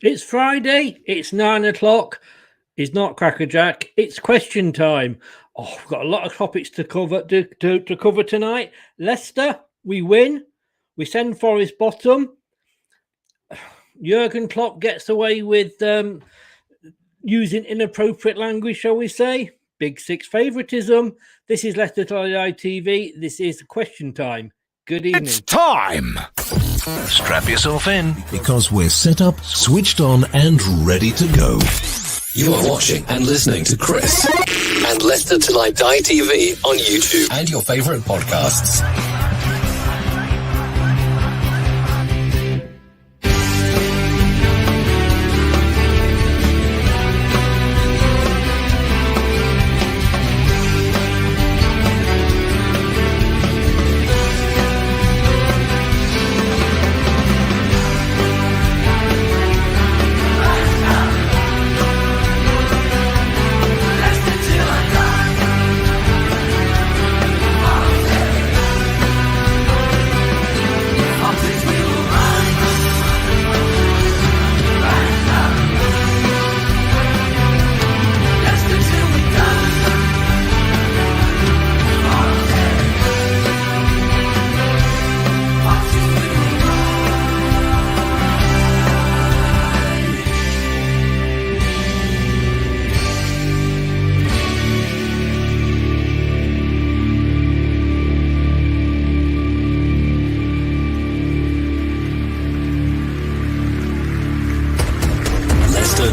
It's Friday. It's 9 o'clock. It's not crackerjack. It's question time. Oh, we've got a lot of topics to cover to cover tonight. Leicester, we win. We send Forest bottom. Jurgen Klopp gets away with using inappropriate language, shall we say? Big Six favouritism. This is Leicester LTIDtv. This is question time. Good evening. It's time! Strap yourself in, because we're set up, switched on, and ready to go. You are watching and listening to Chris and Leicester Till I Die TV on YouTube and your favourite podcasts.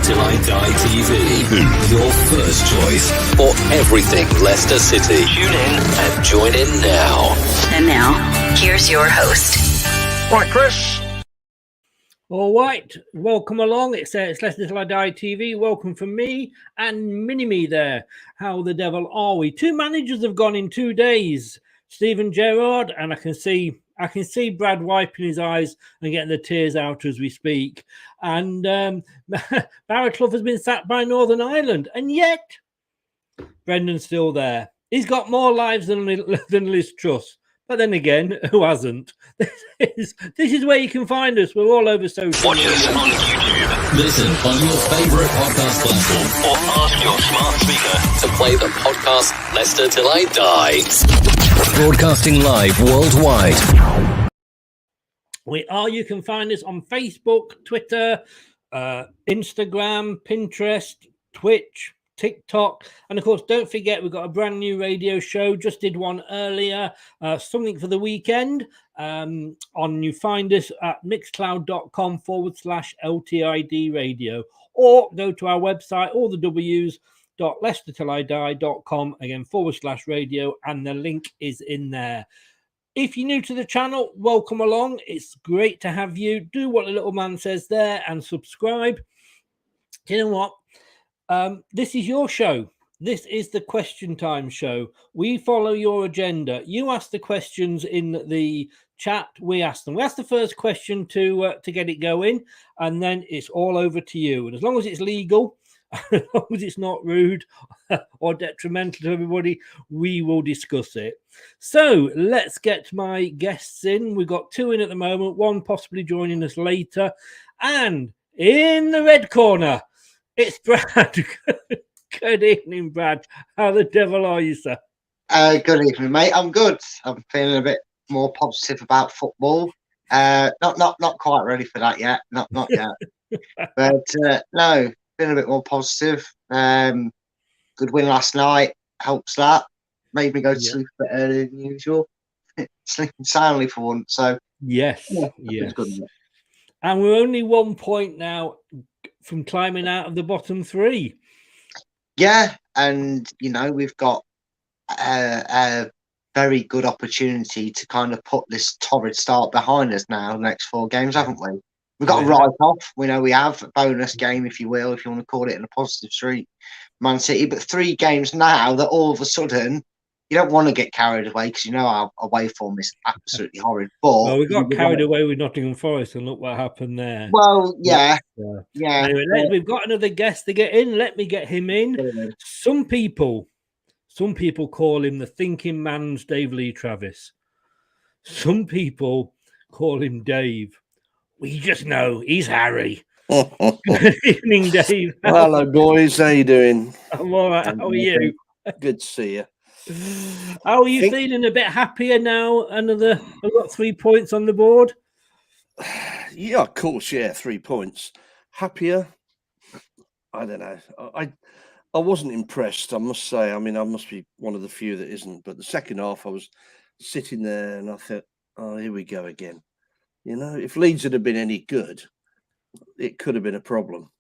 Till I Die TV, your first choice for everything Leicester City. Tune in and join in now. And now, here's your host. Right, Chris. All right, welcome along. It's Leicester Till I Die TV. Welcome from me and Mini-Me there. How the devil are we? Two managers have gone in 2 days. Steven Gerrard, and I can see Brad wiping his eyes and getting the tears out as we speak. And Barrett Clough has been sacked by Northern Ireland, and yet Brendan's still there. He's got more lives than Liz Truss. But then again, who hasn't? This is where you can find us. We're all over social Watch us on YouTube. Listen on your favourite podcast platform. Or ask your smart speaker to play the podcast Leicester Till I Die. Broadcasting live worldwide. You can find us on Facebook, Twitter, Instagram, Pinterest, Twitch, TikTok, and of course, don't forget we've got a brand new radio show. Just did one earlier, something for the weekend. You find us at mixcloud.com/LTID radio, or go to our website, all the W's. LeicesterTillIDie.com again /radio, and the link is in there. If you're new to the channel, welcome along. It's great to have you. Do what the little man says there and subscribe. You know what? This is your show. This is the question time show. We follow your agenda. You ask the questions in the chat. We ask them. We ask the first question to get it going, and then it's all over to you. And as long as it's legal, as long as it's not rude or detrimental to everybody, we will discuss it. So let's get my guests in. We've got two in at the moment, one possibly joining us later. And in the red corner, it's Brad. Good evening, Brad. How the devil are you, sir? Good evening, mate. I'm good. I'm feeling a bit more positive about football. Not quite ready for that yet. Not yet. But no. Been a bit more positive. Good win last night helps that. Made me go to sleep a bit earlier than usual. Sleeping soundly for once. So yes. Good. And we're only 1 point now from climbing out of the bottom three. Yeah, and we've got a very good opportunity to kind of put this torrid start behind us now. The next 4 games, haven't we? We've got a write-off. We know we have a bonus game, if you will, if you want to call it in a positive streak, Man City. But 3 games now that all of a sudden you don't want to get carried away because our away form is absolutely horrid. But we got carried away with Nottingham Forest, and look what happened there. Well, yeah. Anyway, we've got another guest to get in. Let me get him in. Some people call him the thinking man's Dave Lee Travis. Some people call him Dave. We just know he's Harry. Good evening, Dave. Hello, boys. How you doing? I'm all right. How are you? Good to see you. How are you feeling? A bit happier now? I've got 3 points on the board. Yeah, of course. Yeah, 3 points. Happier? I don't know. I wasn't impressed, I must say. I mean, I must be one of the few that isn't. But the second half, I was sitting there and I thought, oh, here we go again. You know, if Leeds had been any good, it could have been a problem.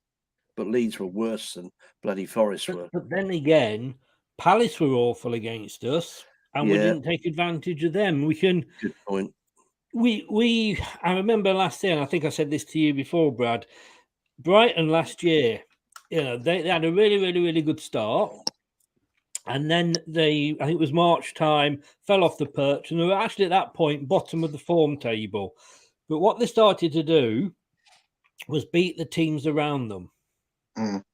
But Leeds were worse than bloody Forest were. But then again, Palace were awful against us, and we didn't take advantage of them. Good point. I remember last year, and I think I said this to you before, Brad. Brighton last year, you know, they had a really, really, really good start. And then I think it was March time, fell off the perch, and they were actually at that point bottom of the form table. But what they started to do was beat the teams around them. Mm.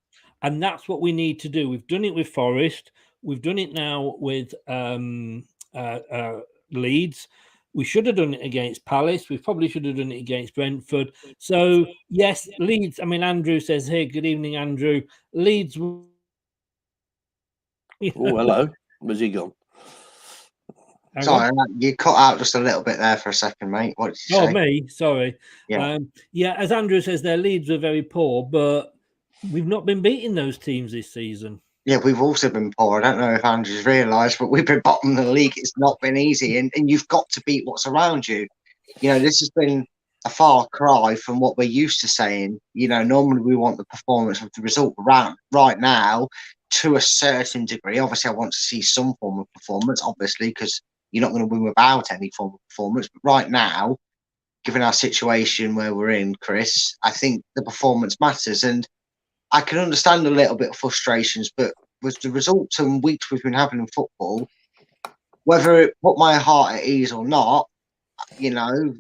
And that's what we need to do. We've done it with Forest. We've done it now with Leeds. We should have done it against Palace. We probably should have done it against Brentford. So, yes, Leeds. I mean, Andrew says, hey, good evening, Andrew. Leeds. Oh, hello. Where's he gone? Sorry, you cut out just a little bit there for a second, mate. What did you say? Oh, me. Sorry. Yeah. As Andrew says, their Leeds were very poor, but we've not been beating those teams this season. Yeah, we've also been poor. I don't know if Andrew's realised, but we've been bottom of the league. It's not been easy, and you've got to beat what's around you. You know, this has been a far cry from what we're used to saying. You know, normally we want the performance of the result around right now to a certain degree. Obviously, I want to see some form of performance, obviously, because you're not going to win without any form of performance. But right now, given our situation where we're in, Chris, I think the performance matters. And I can understand a little bit of frustrations, but with the results and weeks we've been having in football, whether it put my heart at ease or not, you know,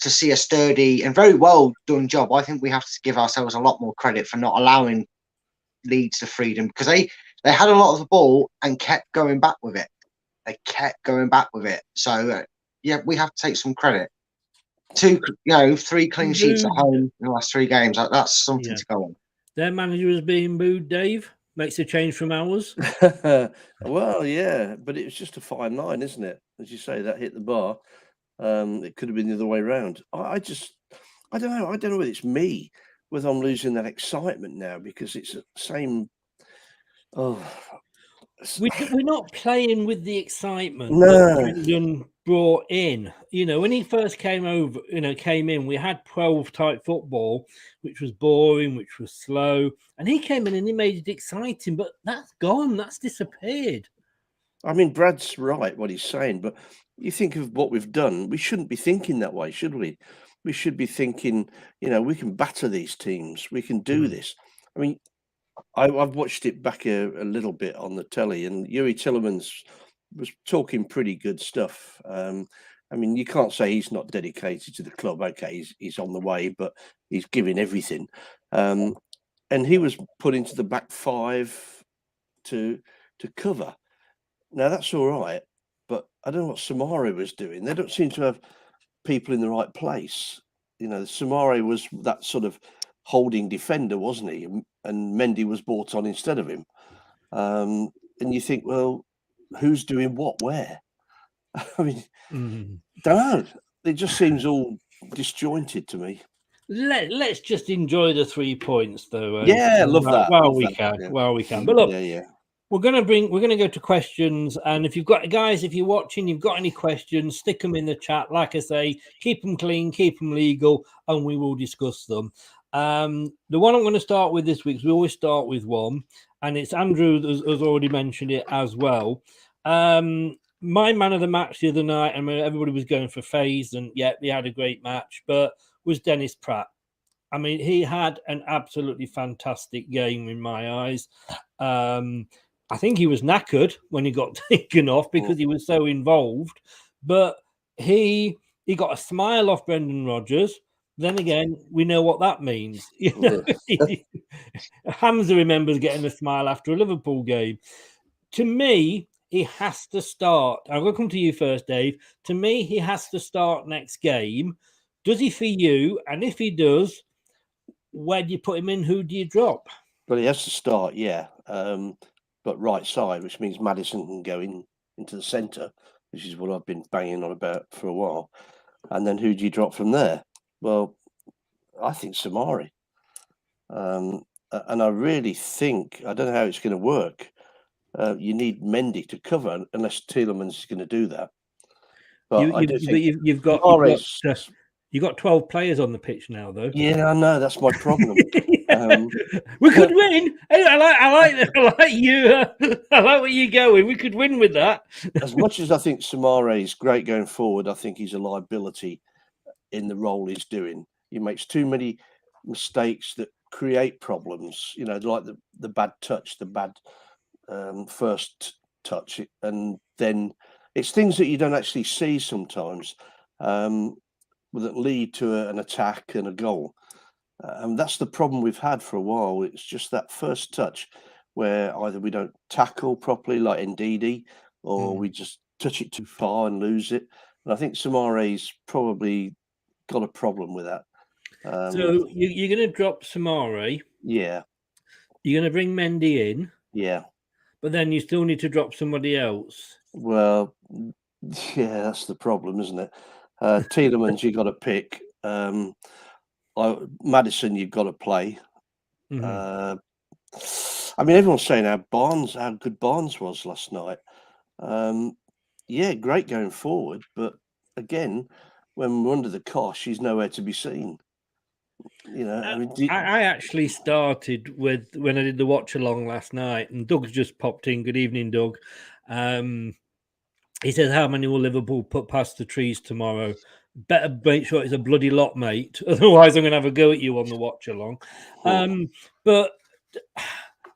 to see a sturdy and very well done job, I think we have to give ourselves a lot more credit for not allowing Leeds the freedom, because they had a lot of the ball and kept going back with it. They kept going back with it. So, yeah, we have to take some credit. 3 clean sheets at home in the last 3 games. That's something to go on. Their manager is being booed, Dave. Makes a change from ours. Well, yeah, but it was just a fine line, isn't it? As you say, that hit the bar. It could have been the other way around. I don't know. I don't know whether it's me, whether I'm losing that excitement now, because it's the same. Oh, we're not playing with the excitement No. that Brendan brought in. You know, when he first came in, we had 12 type football, which was boring, which was slow. And he came in and he made it exciting, but that's gone. That's disappeared. I mean, Brad's right what he's saying, but you think of what we've done, we shouldn't be thinking that way, should we? We should be thinking, you know, we can batter these teams. We can do this. I mean, I've watched it back a little bit on the telly, and Yuri Tillemans was talking pretty good stuff. I mean, you can't say he's not dedicated to the club. Okay, he's on the way, but he's giving everything. And he was put into the back 5 to cover. Now, that's all right, but I don't know what Samari was doing. They don't seem to have people in the right place. You know, Samari was that sort of holding defender, wasn't he? And Mendy was brought on instead of him. And you think, well, who's doing what where? I mean, don't know. It just seems all disjointed to me. Let's just enjoy the 3 points, though. Yeah, love that. While we can. But look, yeah. We're going to go to questions. And if you've got, guys, if you're watching, you've got any questions, stick them in the chat. Like I say, keep them clean, keep them legal, and we will discuss them. The one I'm going to start with this week, we always start with one, and it's Andrew has already mentioned it as well. My man of the match the other night, I mean, everybody was going for Faze, and yeah, they had a great match, but was Dennis Pratt. I mean, he had an absolutely fantastic game in my eyes. I think he was knackered when he got taken off because he was so involved, but he got a smile off Brendan Rodgers. Then again, we know what that means. You know, Hamza remembers getting a smile after a Liverpool game. To me, he has to start. I'm going to come to you first, Dave. To me, he has to start next game. Does he for you? And if he does, where do you put him in? Who do you drop? Well, he has to start, yeah. But right side, which means Maddison can go into the centre, which is what I've been banging on about for a while. And then who do you drop from there? Well, I think Samari. And I really think, I don't know how it's going to work. You need Mendy to cover unless Tielemans is going to do that. But you've got 12 players on the pitch now, though. Yeah, I know, that's my problem. We could win. Hey, I like you. I like where you're going. We could win with that. As much as I think Samare is great going forward, I think he's a liability in the role he's doing. He makes too many mistakes that create problems. You know, like the bad touch, the bad first touch, and then it's things that you don't actually see sometimes that lead to an attack and a goal. And that's the problem we've had for a while. It's just that first touch where either we don't tackle properly like Ndidi, or we just touch it too far and lose it. And I think Samare's probably got a problem with that. So you're going to drop Samare. Yeah. You're going to bring Mendy in. Yeah. But then you still need to drop somebody else. Well, yeah, that's the problem, isn't it? Tielemans, you got to pick. Maddison, you've got to play. I mean, everyone's saying how good Barnes was last night. Yeah, great going forward, but again, when we're under the cosh, he's nowhere to be seen. You know, I mean, I actually started with when I did the watch along last night, and Doug's just popped in. Good evening, Doug. He says, "How many will Liverpool put past the trees tomorrow?" Better make sure it's a bloody lot, mate. Otherwise, I'm going to have a go at you on the watch along. But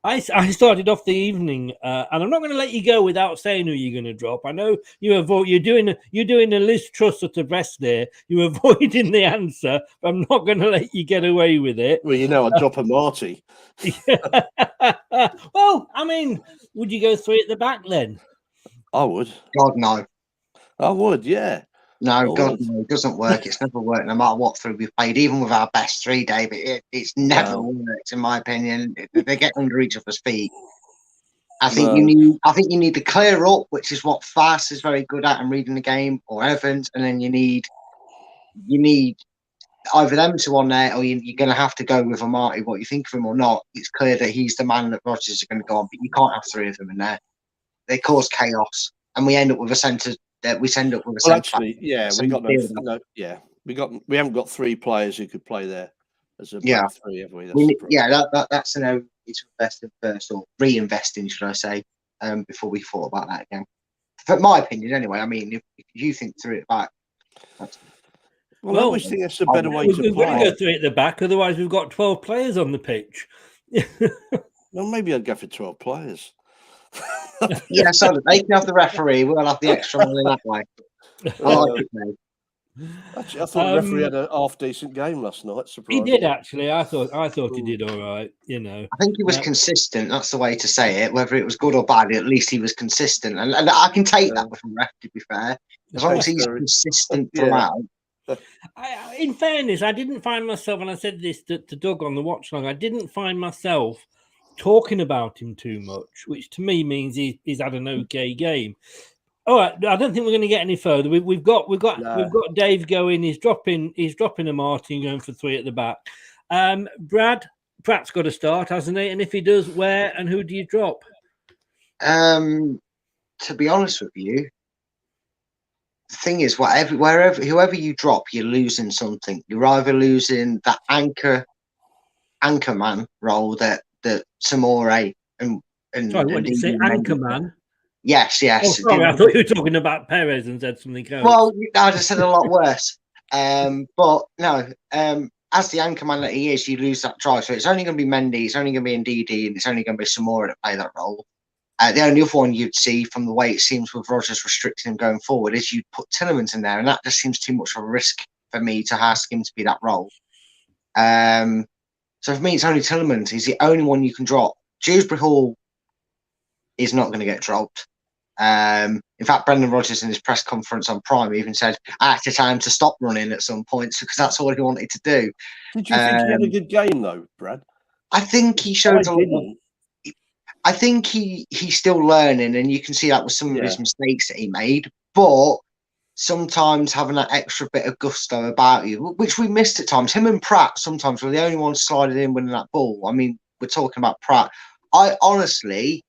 I started off the evening, and I'm not going to let you go without saying who you're going to drop. I know you're doing a Liz Truss sort of rest there. You're avoiding the answer, but I'm not going to let you get away with it. Well, you know, I'd drop a Marty. Well, I mean, would you go 3 at the back then? I would. God, no. I would, yeah. No, God, no, it doesn't work. It's never worked, no matter what 3 we've played, even with our best 3, David. It's never worked, in my opinion. They get under each other's feet. I think you need to clear up, which is what Fast is very good at, and reading the game, or Evans, and then you need either them 2 on there, or you're going to have to go with a Marty. What you think of him or not, it's clear that he's the man that Rodgers is going to go on, but you can't have 3 of them in there. They cause chaos, and we end up with a centre. Well, actually, yeah, we haven't got 3 players who could play there as a back 3, have we? That's it's investing first, or reinvesting, should I say, before we thought about that again. For my opinion, anyway. I mean, if you think 3 at the back, I always think that's a better way to play. We've got to go 3 at the back, otherwise we've got 12 players on the pitch. Well, maybe I'd go for 12 players. Yeah, so they can have the referee. We'll have the extra one in that way. Actually, I thought the referee had a half decent game last night. He did, actually. I thought he did all right. You know, I think he was consistent. That's the way to say it. Whether it was good or bad, at least he was consistent, and I can take that from ref. To be fair, as long as he's consistent throughout. In fairness, I didn't find myself, and I said this to Doug on the watch long. I didn't find myself talking about him too much, which to me means he's had an okay game. All right, I don't think we're going to get any further. We've got Dave going. He's dropping a Martin, going for 3 at the back. Brad, Pratt's got to start, hasn't he? And if he does, where and who do you drop? To be honest with you, the thing is, whoever you drop, you're losing something. You're either losing that anchor man role that Samore and sorry, what did you say? Anchorman? Yes. Oh, sorry, I thought you were talking about Perez and said something else. Well, I just said a lot worse. But no, as the anchorman that he is, you lose that drive. So it's only going to be Mendy, it's only going to be Ndidi, and it's only going to be Samora that play that role. The only other one you'd see from the way it seems with Rodgers restricting him going forward is you'd put Tielemans in there, and that just seems too much of a risk for me to ask him to be that role. So for me, it's only Tielemans. He's the only one you can drop. Dewsbury Hall is not going to get dropped. In fact, Brendan Rodgers in his press conference on Prime even said, I had to tell him to stop running at some points because that's all he wanted to do. Did you think he had a good game, though, Brad? I think he showed a lot. I think he's still learning, and you can see that with some of his mistakes that he made. But sometimes having that extra bit of gusto about you, which we missed at times. Him and Pratt sometimes were the only ones sliding in winning that ball. I mean, we're talking about Pratt. I honestly,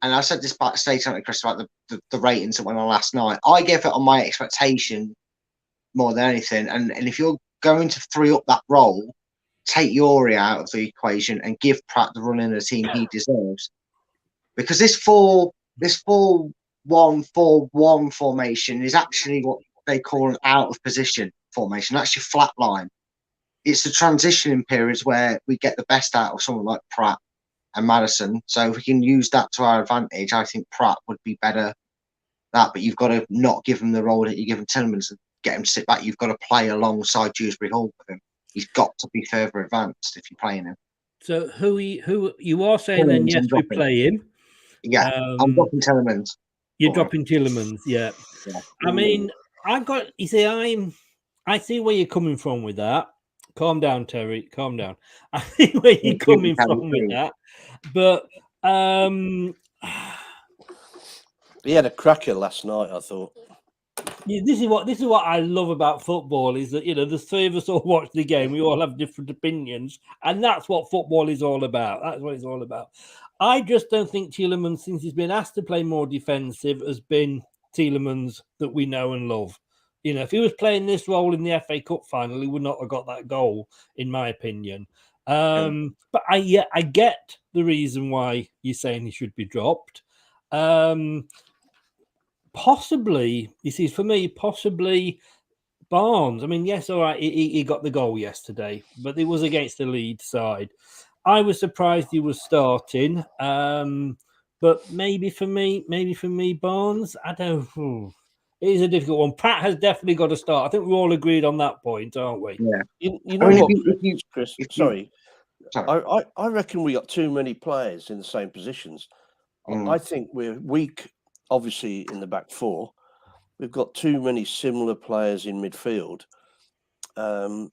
and I said this backstage, Chris, about the ratings that went on last night. I gave it on my expectation more than anything. And if you're going to free up that role, take Yuri out of the equation and give Pratt the run in the team he deserves. Because this 4-1-4-1 formation is actually what they call an out of position formation. That's your flat line. It's the transitioning periods where we get the best out of someone like Pratt and Maddison. So if we can use that to our advantage, I think Pratt would be better. But you've got to not give him the role that you give him Tielemans and get him to sit back. You've got to play alongside Dewsbury Hall with him. He's got to be further advanced if you're playing him. So who you are saying then? Yes, we play him. Yeah, I'm dropping Tielemans. You're dropping Tielemans, yeah. I mean, you see, I see where you're coming from with that. Calm down, Terry. Calm down. I see where you're coming from with that, but he had a cracker last night, I thought. Yeah, this is what I love about football is that the three of us all watch the game. We all have different opinions, and that's what football is all about. That's what it's all about. I just don't think Tielemans, since he's been asked to play more defensive, has been Tielemans that we know and love. If he was playing this role in the FA Cup final, he would not have got that goal, in my opinion. But I get the reason why you're saying he should be dropped. Possibly, you see, for me, possibly Barnes. I mean, yes, all right, he got the goal yesterday, but it was against the Leeds side. I was surprised he was starting, but maybe for me, Barnes. I don't. It is a difficult one. Pratt has definitely got to start. I think we're all agreed on that point, aren't we? Yeah. You know what, Chris? Sorry. I reckon we got too many players in the same positions. I think we're weak. Obviously, in the back four, we've got too many similar players in midfield, and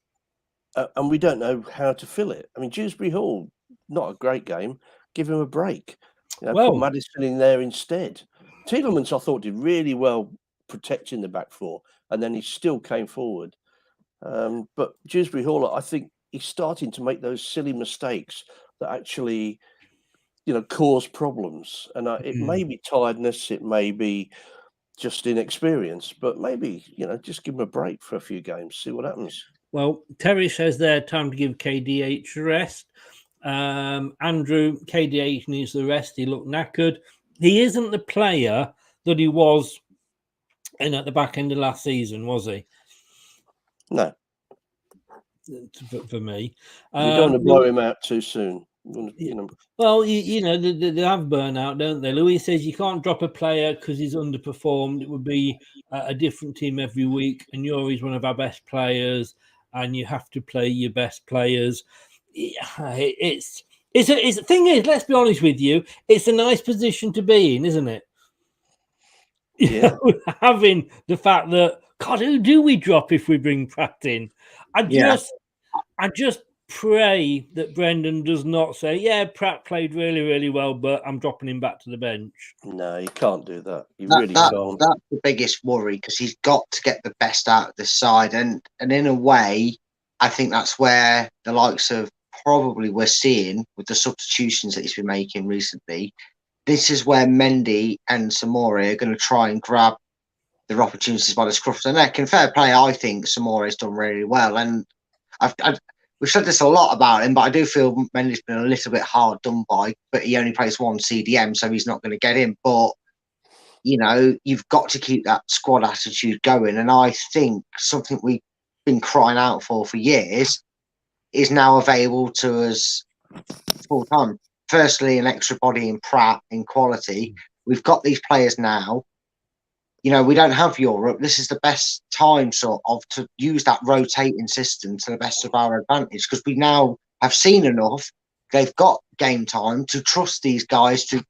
we don't know how to fill it. I mean, Dewsbury Hall, not a great game. Give him a break. Put Maddison in there instead. Tielemans, I thought, did really well protecting the back four, and then he still came forward. But Dewsbury Hall, I think he's starting to make those silly mistakes that actually cause problems, and it may be tiredness, it may be just inexperience, but maybe just give him a break for a few games, see what happens. Well, Terry says there, time to give KDH a rest. Andrew, KDH needs the rest. He looked knackered. He isn't the player that he was at the back end of last season, was he? No. For me, you don't want to blow him out too soon. Well, they have burnout, don't they? Louis says you can't drop a player because he's underperformed. It would be a different team every week, and Yuri's one of our best players, and you have to play your best players. It's the thing is, let's be honest with you, it's a nice position to be in, isn't it? Yeah. Having the fact that, God, who do we drop if we bring Pratt in? I just pray that Brendan does not say, yeah, Pratt played really, really well, but I'm dropping him back to the bench. No, he can't do that. He really can't. That's the biggest worry, because he's got to get the best out of this side. And in a way, I think that's where the likes of probably we're seeing with the substitutions that he's been making recently. This is where Mendy and Samori are going to try and grab their opportunities by the scruff of the neck. And fair play, I think Samori's done really well. And we've said this a lot about him, but I do feel Mendy's been a little bit hard done by, but he only plays one CDM, so he's not going to get in. But, you've got to keep that squad attitude going. And I think something we've been crying out for years is now available to us full time. Firstly, an extra body in Pratt in quality. We've got these players now. We don't have Europe. This is the best time to use that rotating system to the best of our advantage, because we now have seen enough. They've got game time to trust these guys to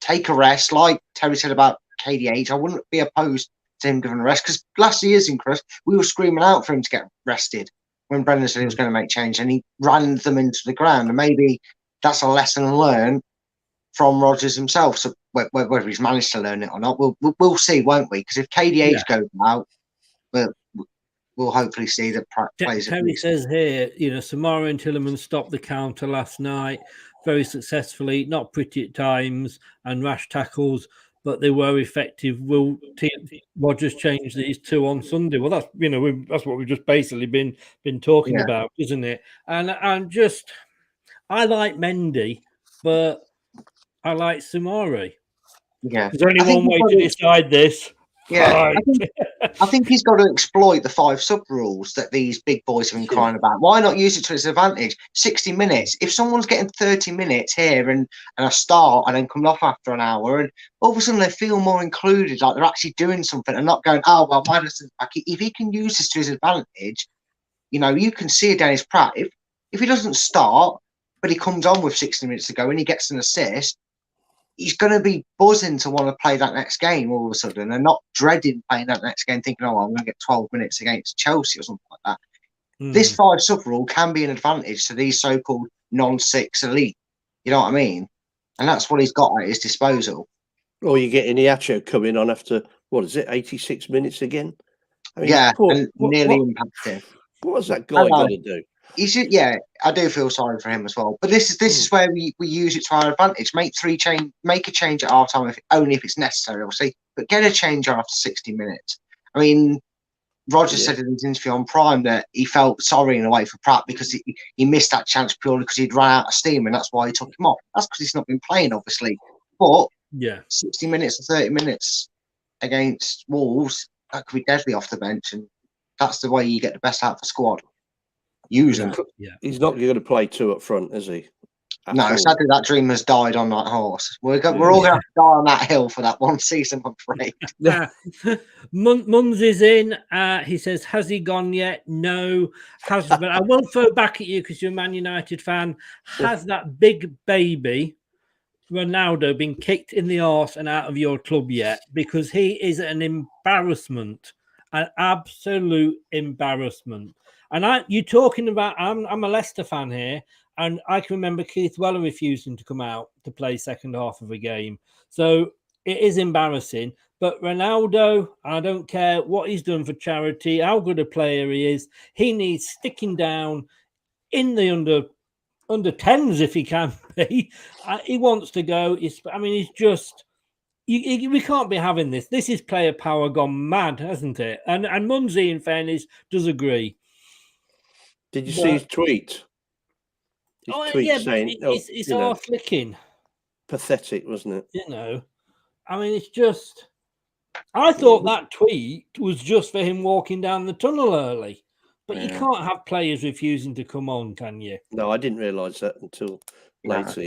take a rest, like Terry said about KDH. I wouldn't be opposed to him giving a rest because last year's in Chris, we were screaming out for him to get rested when Brendan said he was going to make change, and he ran them into the ground. And maybe that's a lesson learned from Rodgers himself. So whether he's managed to learn it or not, we'll see, won't we? Because if KDH goes out, we'll hopefully see that plays. Terry says here, Samara and Tillman stopped the counter last night very successfully, not pretty at times and rash tackles, but they were effective. Will Rodgers change these two on Sunday? Well, that's that's what we've just basically been talking about, isn't it? And I like Mendy, but I like Samari. Yeah, there's only one way to decide this. Yeah, I think he's got to exploit the 5 sub rules that these big boys have been crying about. Why not use it to his advantage? 60 minutes. If someone's getting 30 minutes here and a start and then coming off after an hour, and all of a sudden they feel more included, like they're actually doing something and not going, oh, well, Madison's back. If he can use this to his advantage, you can see it, Dennis Pratt. If he doesn't start, but he comes on with 60 minutes to go and he gets an assist, he's going to be buzzing to want to play that next game all of a sudden and not dreading playing that next game, thinking, oh, I'm going to get 12 minutes against Chelsea or something like that. This 5 sub rule can be an advantage to these so-called non-6 elite. You know what I mean? And that's what he's got at his disposal. Or you get Iniacho coming on after, 86 minutes again? I mean, nearly impacted. What has that guy got to do? I do feel sorry for him as well. But this is where we use it to our advantage. Make a change at half time only if it's necessary, obviously. But get a change after 60 minutes. I mean, Rodgers said in his interview on Prime that he felt sorry in a way for Pratt because he missed that chance purely because he'd run out of steam, and that's why he took him off. That's because he's not been playing, obviously. But 60 minutes or 30 minutes against Wolves, that could be deadly off the bench, and that's the way you get the best out of the squad. Use him. He's not going to play 2 up front, is he? No, sadly that dream has died on that horse. We're all going to have to die on that hill for that one season, I'm afraid. Mums is in. He says, has he gone yet? No. But I won't throw back at you because you're a Man United fan. Has that big baby Ronaldo been kicked in the arse and out of your club yet? Because he is an embarrassment, an absolute embarrassment. And you're talking about, I'm a Leicester fan here, and I can remember Keith Weller refusing to come out to play second half of a game. So it is embarrassing. But Ronaldo, I don't care what he's done for charity, how good a player he is, he needs sticking down in the under 10s if he can be. He wants to go. He's just... we can't be having this. This is player power gone mad, hasn't it? And Munzi, in fairness, does agree. Did you see his tweet? Saying, it's arse licking. Pathetic, wasn't it? It's just... I thought that tweet was just for him walking down the tunnel early. But you can't have players refusing to come on, can you? No, I didn't realise that until later,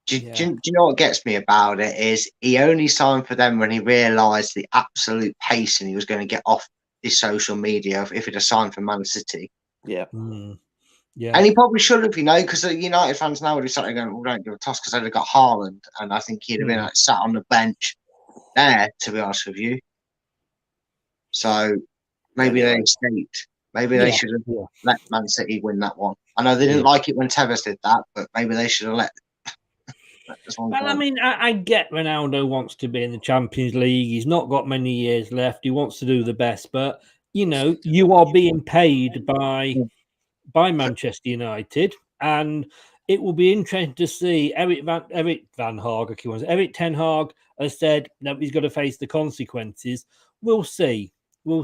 Do you know what gets me about it is he only signed for them when he realised the absolute pace and he was going to get off his social media if he'd have signed for Man City. Yeah. Yeah. And he probably should have, because the United fans now would have started going, well, don't give a toss because they'd have got Haaland. And I think he'd have been sat on the bench there, to be honest with you. So maybe they escaped. Maybe they should have let Man City win that one. I know they didn't like it when Tevez did that, but maybe they should have let Well, I get Ronaldo wants to be in the Champions League. He's not got many years left. He wants to do the best. But, you are being paid by Manchester United. And it will be interesting to see Eric Ten Hag has said nobody's got to face the consequences. We'll see. Well,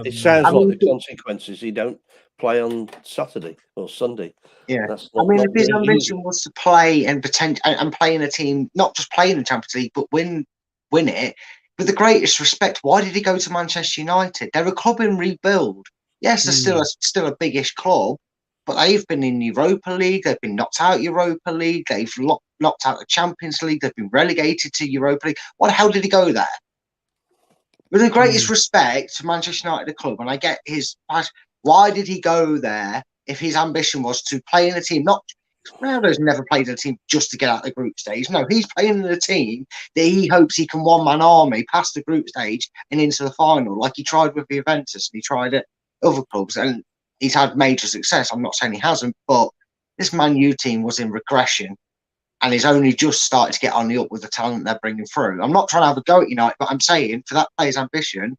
it sounds like the consequences. He don't play on Saturday or Sunday. Yeah, if his ambition was to play and play in a team, not just play in the Champions League, but win it. With the greatest respect, why did he go to Manchester United? They're a club in rebuild. Yes, they're still a biggish club, but they've been in Europa League. They've been knocked out Europa League. They've knocked out the Champions League. They've been relegated to Europa League. Why the hell did he go there? With the greatest respect to Manchester United, the club, and I get his passion, why did he go there if his ambition was to play in a team? Not Ronaldo's never played in a team just to get out of the group stage. No, he's playing in a team that he hopes he can one-man army past the group stage and into the final, like he tried with Juventus and he tried at other clubs, and he's had major success. I'm not saying he hasn't, but this Man U team was in regression and he's only just started to get on the up with the talent they're bringing through. I'm not trying to have a go at United, but I'm saying for that player's ambition,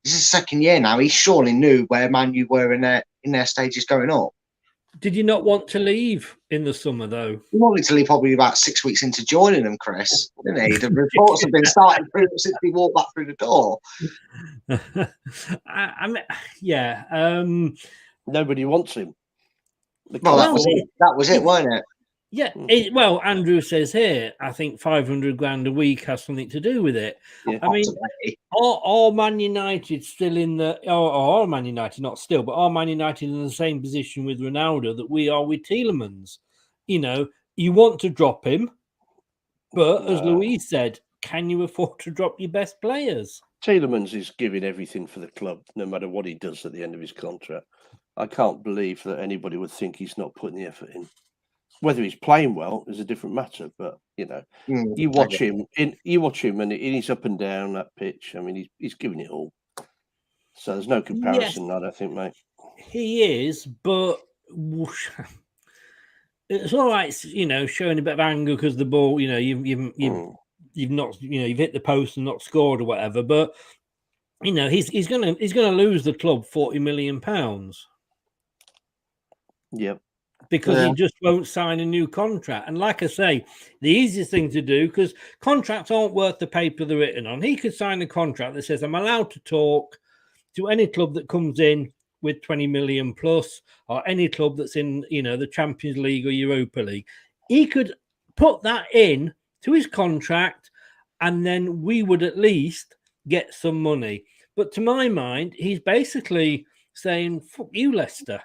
this is his second year now. He surely knew where Man U were in their stages going up. Did you not want to leave in the summer, though? He wanted to leave probably about 6 weeks into joining them, Chris, didn't he? The reports have been starting since he walked back through the door. I mean, yeah. Nobody wants him. Well, that was it, wasn't it? Yeah. Well, Andrew says here, I think 500 grand a week has something to do with it. Yeah, I mean, are Man United still in the, or are Man United not still, but are Man United in the same position with Ronaldo that we are with Tielemans? You know, you want to drop him, but as Louise said, can you afford to drop your best players? Tielemans is giving everything for the club, no matter what he does at the end of his contract. I can't believe that anybody would think he's not putting the effort in. Whether he's playing well is a different matter, but you know, you watch him, and he's up and down that pitch. I mean, he's giving it all. So there's no comparison, yes, I don't think, mate. He is, but it's all right, you know, showing a bit of anger because the ball, you know, you've not, you know, you've hit the post and not scored or whatever. But you know, he's gonna lose the club £40 million. Yep. Because he just won't sign a new contract. And like I say, the easiest thing to do, because contracts aren't worth the paper they're written on. He could sign a contract that says, I'm allowed to talk to any club that comes in with 20 million plus, or any club that's in, you know, the Champions League or Europa League. He could put that in to his contract, and then we would at least get some money. But to my mind, he's basically saying, fuck you, Leicester.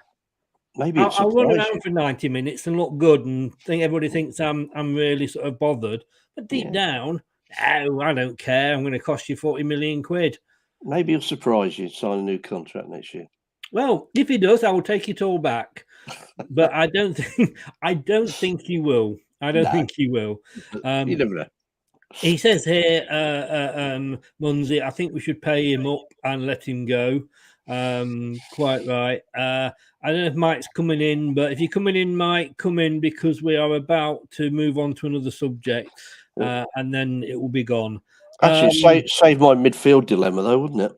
Maybe I'll run around for 90 minutes and look good and think everybody thinks I'm really sort of bothered. But deep down, no, I don't care. I'm going to cost you 40 million quid. Maybe he'll surprise you, sign a new contract next year. Well, if he does, I will take it all back. But I don't think he will. I don't think he will. You never know. He says here, Munzi, I think we should pay him up and let him go. Quite right. I don't know if Mike's coming in, but if you're coming in, Mike, come in, because we are about to move on to another subject, and then it will be gone. Actually, save my midfield dilemma, though, wouldn't it?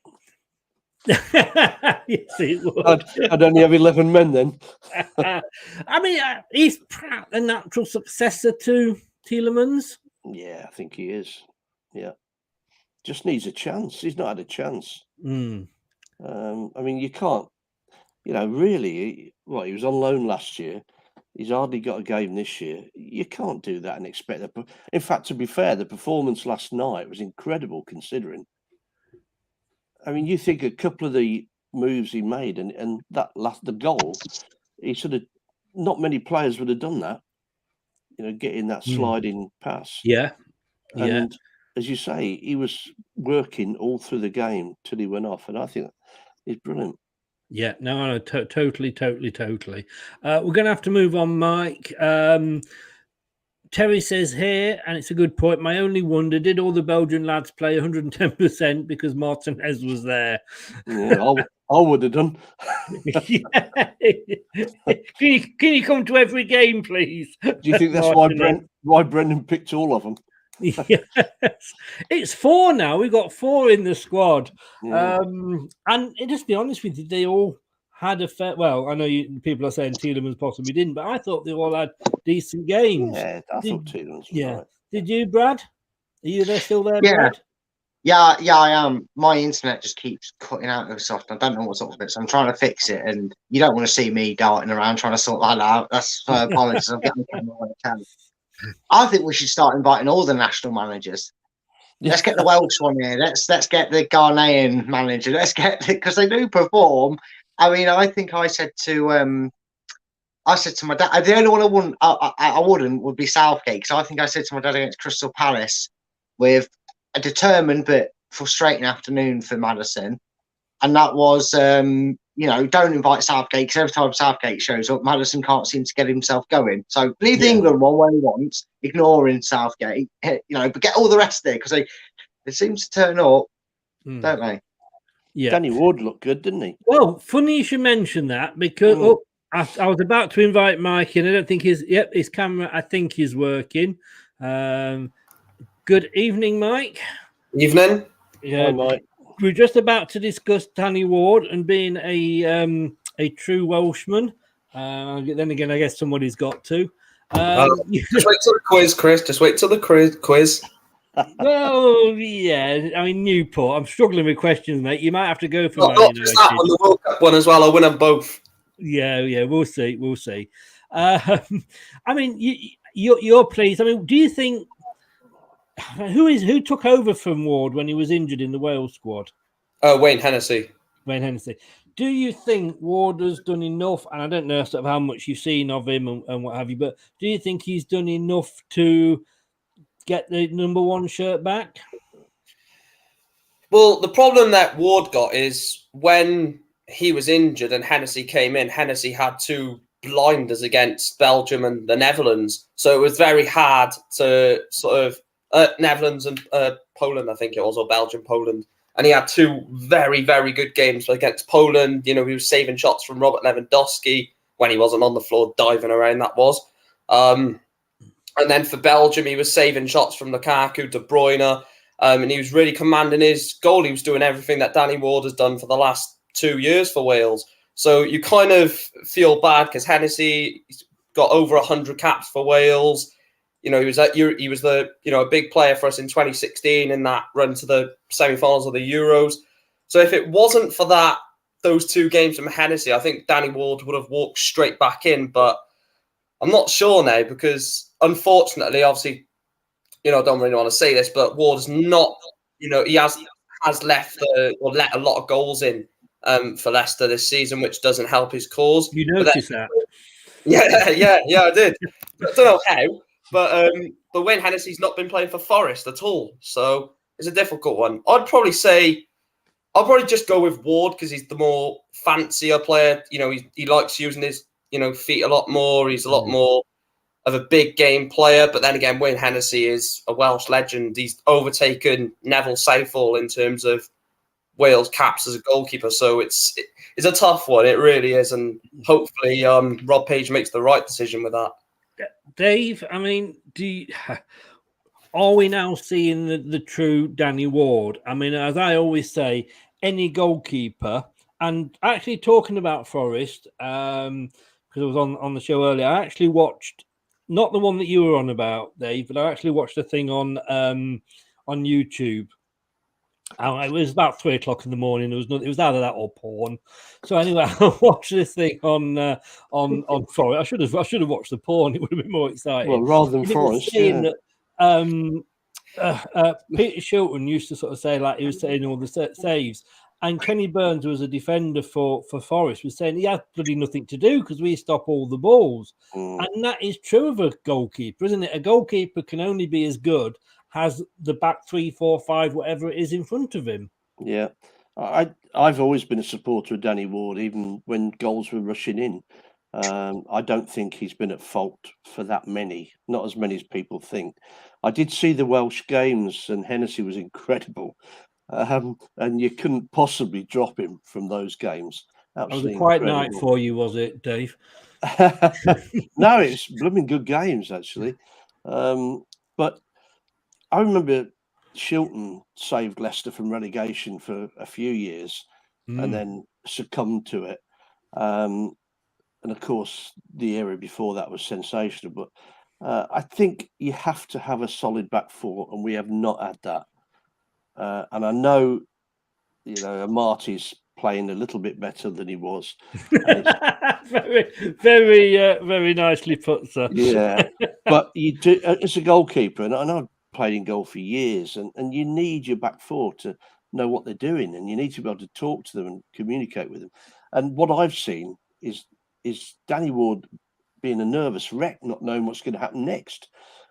Yes, it would. I'd only have 11 men then. I mean, he's Pratt the natural successor to Tielemans. Yeah, I think he is. Yeah. Just needs a chance. He's not had a chance. I mean, you can't, you know, really, he was on loan last year. He's hardly got a game this year. You can't do that and expect that. In fact, to be fair, the performance last night was incredible considering. I mean, you think a couple of the moves he made and the goal, he sort of, not many players would have done that, you know, getting that sliding pass. Yeah. And as you say, he was working all through the game till he went off. And I think he's brilliant. Yeah, no, totally. We're going to have to move on, Mike. Terry says here, and it's a good point, my only wonder, did all the Belgian lads play 110% because Martinez was there? Yeah, I would have done. Can you come to every game, please? Do you think that's why Brendan picked all of them? Yes, it's 4 now. We've got 4 in the squad. Yeah. And just be honest with you, they all had a fair. Well, I know people are saying Tielemans possibly didn't, but I thought they all had decent games. Yeah, I thought Tielemans was right. Did you, Brad? Are you still there, Brad? Yeah, I am. My internet just keeps cutting out of soft. I don't know what's up with it, so I'm trying to fix it. And you don't want to see me darting around trying to sort that out. That's apologies. I'm getting what I can. I think we should start inviting all the national managers. Let's get the Welsh one here. Let's get the Ghanaian manager. Let's get because they do perform. I mean, I think I said to my dad, the only one I wouldn't would be Southgate, because I think I said to my dad against Crystal Palace with a determined but frustrating afternoon for Maddison, and that was don't invite Southgate, because every time Southgate shows up, Maddison can't seem to get himself going. So leave the England one where he wants, ignoring Southgate, but get all the rest there, because they seem to turn up, don't they? Yeah. Danny Ward looked good, didn't he? Well, funny you should mention that, because I was about to invite Mike in. I don't think his camera, I think, is working. Good evening, Mike. Evening. Hi, Mike. We're just about to discuss Danny Ward and being a true Welshman. Then again, I guess somebody's got to. Just wait till the quiz, Chris. Just wait till the quiz. Well, yeah. I mean, Newport. I'm struggling with questions, mate. You might have to go for Not just that one, the World Cup one as well. I'll win them both. Yeah. We'll see. I mean, you're pleased. I mean, do you think who took over from Ward when he was injured in the Wales squad? Wayne Hennessy. Do you think Ward has done enough? And I don't know sort of how much you've seen of him and what have you, but do you think he's done enough to get the number one shirt back? Well, the problem that Ward got is when he was injured and Hennessy came in, Hennessy had 2 blinders against Belgium and the Netherlands. So it was very hard to sort of Netherlands and Poland, I think it was, or Belgium, Poland. And he had 2 very, very good games against Poland. He was saving shots from Robert Lewandowski when he wasn't on the floor diving around, that was. And then for Belgium, he was saving shots from Lukaku, De Bruyne, and he was really commanding his goal. He was doing everything that Danny Ward has done for the last 2 years for Wales. So you kind of feel bad because Hennessy got over 100 caps for Wales. He was the a big player for us in 2016 in that run to the semi-finals of the Euros. So if it wasn't for those 2 games from Hennessy, I think Danny Ward would have walked straight back in. But I'm not sure now because, unfortunately, obviously, I don't really want to say this, but Ward's not, he has left or let a lot of goals in for Leicester this season, which doesn't help his cause. You noticed that? Yeah, I did. I don't know how. But Wayne Hennessy's not been playing for Forest at all, so it's a difficult one. I'd probably just go with Ward because he's the more fancier player. He likes using his feet a lot more. He's a lot more of a big game player. But then again, Wayne Hennessy is a Welsh legend. He's overtaken Neville Southall in terms of Wales caps as a goalkeeper. So it's a tough one. It really is, and hopefully Rob Page makes the right decision with that. Dave, I mean, are we now seeing the true Danny Ward? I mean, as I always say, any goalkeeper, and actually talking about Forest, because I was on the show earlier, I actually watched, not the one that you were on about, Dave, but I actually watched a thing on YouTube. It was about 3 o'clock in the morning. It was either that or porn. So anyway, I watched this thing on Forest. I should have watched the porn. It would have been more exciting. Well, rather than Forest, Peter Shilton used to sort of say, like, he was saying all the saves, and Kenny Burns, who was a defender for Forest, was saying he had bloody nothing to do because we stop all the balls, and that is true of a goalkeeper, isn't it? A goalkeeper can only be as good as the back 3, 4, 5, whatever it is in front of him. Yeah, I've always been a supporter of Danny Ward, even when goals were rushing in. I don't think he's been at fault for that many, not as many as people think. I did see the Welsh games, and Hennessy was incredible, and you couldn't possibly drop him from those games. Absolutely, it was a quiet night for you, was it, Dave? No, it's blooming good games actually, but I remember Shilton saved Leicester from relegation for a few years and then succumbed to it. And of course, the era before that was sensational. But I think you have to have a solid back 4, and we have not had that. And I know, Marty's playing a little bit better than he was. Very, very, very nicely put, sir. Yeah, but you do as a goalkeeper, and I know I've played in goal for years, and you need your back 4 to know what they're doing, and you need to be able to talk to them and communicate with them. And what I've seen is Danny Ward being a nervous wreck, not knowing what's going to happen next,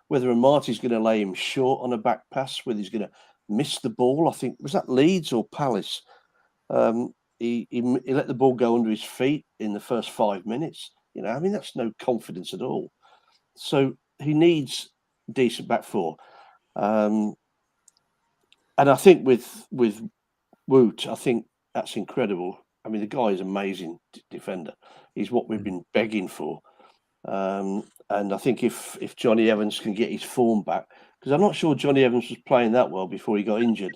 whether Marty's going to lay him short on a back pass, whether he's going to miss the ball. I think was that Leeds or Palace. he let the ball go under his feet in the first 5 minutes. You know, I mean, that's no confidence at all. So he needs decent back four. And I think with Woot, I think that's incredible. I mean, the guy is an amazing defender. He's what we've been begging for. And I think if Johnny Evans can get his form back, because I'm not sure Johnny Evans was playing that well before he got injured,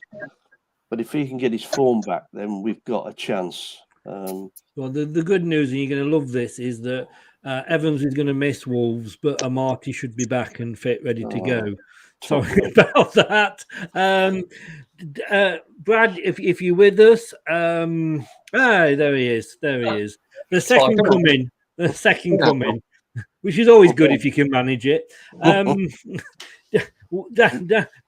but if he can get his form back, then we've got a chance. Well, the good news, and you're going to love this, is that Evans is going to miss Wolves, but Amati should be back and fit, ready to go. Sorry about that. Brad, if you're with us, there he is. The second coming. The second coming, which is always good if you can manage it.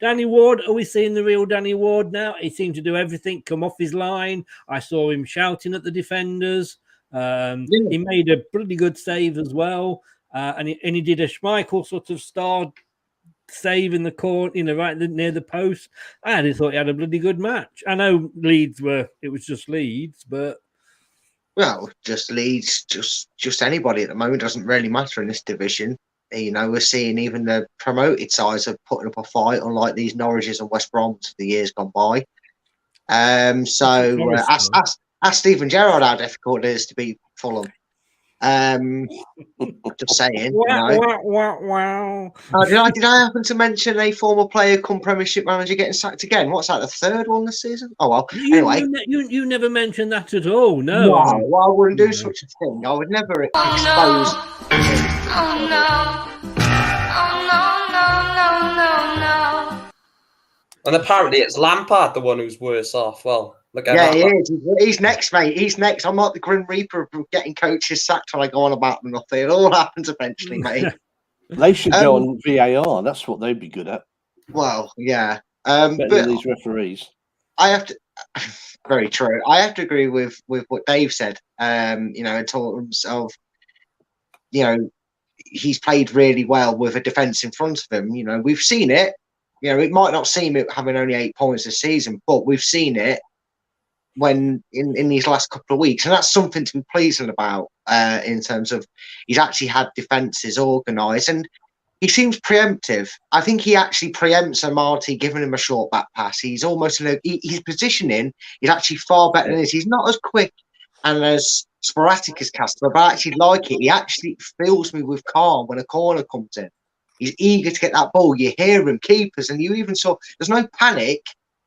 Danny Ward, are we seeing the real Danny Ward now? He seemed to do everything, come off his line. I saw him shouting at the defenders. He made a pretty good save as well. And he did a Schmeichel sort of star save in the corner, right near the post. I thought he had a bloody good match. I know it was just Leeds, but well, just Leeds, just anybody at the moment doesn't really matter in this division. You know, we're seeing even the promoted sides are putting up a fight, unlike these Norwiches and West Broms for the years gone by. So ask Stephen Gerrard how difficult it is to beat Fulham. Just saying. Wow. Did I happen to mention a former player come Premiership manager getting sacked again? What's that, the third one this season? Oh, well, anyway. You never mentioned that at all, no. Wow, well, I wouldn't do such a thing. I would never expose... Oh, no. And apparently it's Lampard, the one who's worse off. Well, look at he is. He's next, mate. He's next. I'm not the Grim Reaper of getting coaches sacked when I go on about them. Nothing. It all happens eventually, mate. They should go on VAR. That's what they'd be good at. Well, yeah. Better than these referees. I have to. Very true. I have to agree with what Dave said. In terms of, he's played really well with a defence in front of him. We've seen it. It might not seem it having only 8 points this season, but we've seen it when in these last couple of weeks, and that's something to be pleasing about in terms of he's actually had defences organised, and he seems preemptive. I think he actually preempts Amati, giving him a short back pass. He's almost his positioning is actually far better than this. He's not as quick and as sporadic as Castro, but I actually like it. He actually fills me with calm when a corner comes in. He's eager to get that ball. You hear him, keepers, and you even saw there's no panic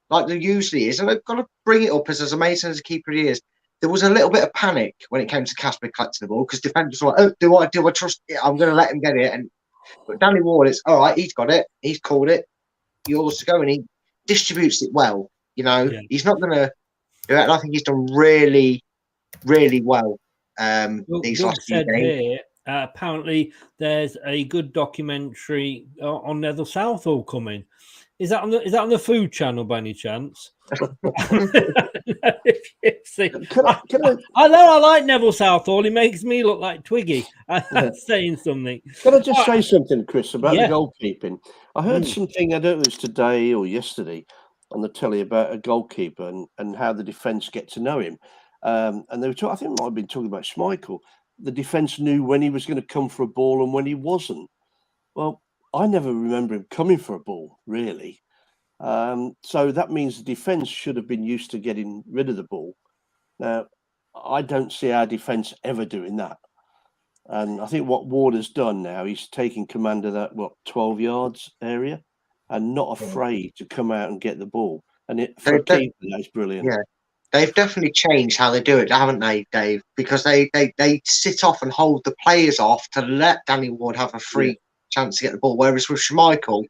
like there usually is. And I've got to bring it up as amazing as a keeper he is. There was a little bit of panic when it came to Casper collecting the ball because defenders were like, do I trust it? I'm going to let him get it. But Danny Ward, it's all right. He's got it. He's called it. Yours to go, and he distributes it well. He's not going to do it. And I think he's done really, really well these last few games. Apparently, there's a good documentary on Nether Southall coming. Is that on the Food Channel by any chance? I know I like Neville Southall. He makes me look like Twiggy. That's saying something. Can I just say something, Chris, about the goalkeeping? I heard something, I don't know if it was today or yesterday, on the telly about a goalkeeper and how the defence get to know him. And they were talking, I think it might have been talking about Schmeichel. The defence knew when he was going to come for a ball and when he wasn't. Well, I never remember him coming for a ball, really. So that means the defence should have been used to getting rid of the ball. Now, I don't see our defence ever doing that. And I think what Ward has done now, he's taking command of that, 12 yards area and not afraid to come out and get the ball. And for a keeper, that's brilliant. Yeah. They've definitely changed how they do it, haven't they, Dave? Because they sit off and hold the players off to let Danny Ward have a free chance to get the ball. Whereas with Schmeichel,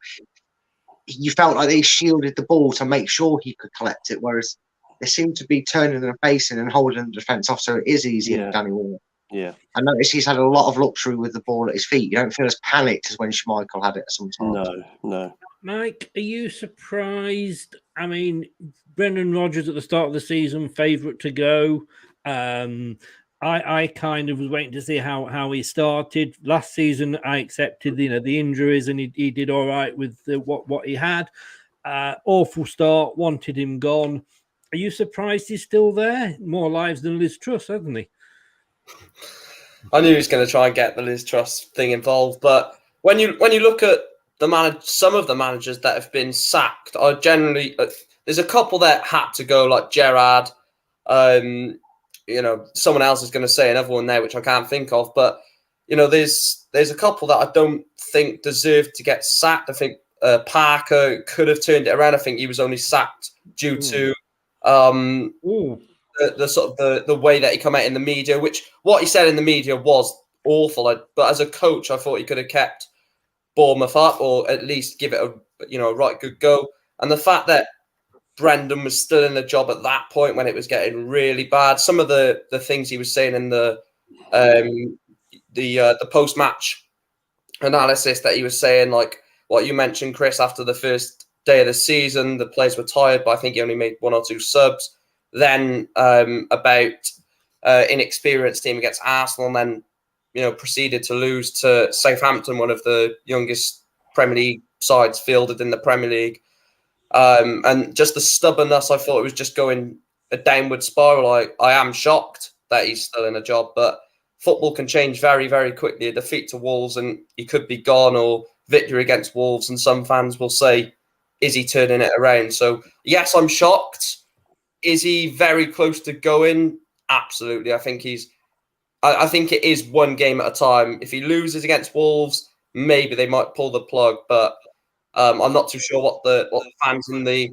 you felt like they shielded the ball to make sure he could collect it. Whereas they seem to be turning and facing and holding the defence off, so it is easier for Danny Ward. Yeah. I noticed he's had a lot of luxury with the ball at his feet. You don't feel as panicked as when Schmeichel had it sometimes. No. Mike, are you surprised? I mean, Brendan Rodgers at the start of the season, favourite to go. I kind of was waiting to see how he started. Last season, I accepted the injuries, and he did all right with what he had. Awful start, wanted him gone. Are you surprised he's still there? More lives than Liz Truss, hasn't he? I knew he was going to try and get the Liz Truss thing involved, but when you look at some of the managers that have been sacked, I generally there's a couple that had to go, like Gerrard. Someone else is going to say another one there, which I can't think of, but there's a couple that I don't think deserve to get sacked. I think Parker could have turned it around. I think he was only sacked due to the sort of the way that he come out in the media, which what he said in the media was awful. But as a coach, I thought he could have kept Bournemouth up, or at least give it a right good go. And the fact that Brendan was still in the job at that point when it was getting really bad, some of the things he was saying in the post-match analysis that he was saying, like what you mentioned, Chris, after the first day of the season, the players were tired, but I think he only made 1 or 2 subs. Then about inexperienced team against Arsenal, and then proceeded to lose to Southampton, one of the youngest Premier League sides fielded in the Premier League. And just the stubbornness, I thought it was just going a downward spiral. I am shocked that he's still in a job, but football can change very, very quickly. A defeat to Wolves and he could be gone, or victory against Wolves, and some fans will say, is he turning it around? So yes, I'm shocked. Is he very close to going? Absolutely. I think it is one game at a time. If he loses against Wolves, maybe they might pull the plug, but I'm not too sure what the fans in the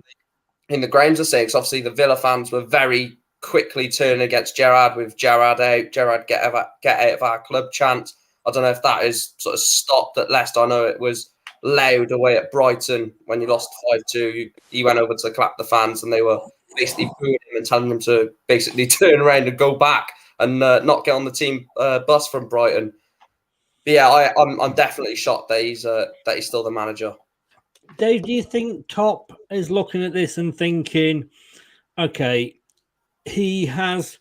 grounds are saying. Because obviously the Villa fans were very quickly turning against Gerrard, with Gerrard out, Gerrard get out of our club chant. I don't know if that is sort of stopped at Leicester. I know it was loud away at Brighton when you lost 5-2. He went over to clap the fans, and they were basically booing him and telling him to basically turn around and go back and not get on the team bus from Brighton. But yeah, I'm definitely shocked that he's still the manager. Dave, do you think Top is looking at this and thinking, okay, I've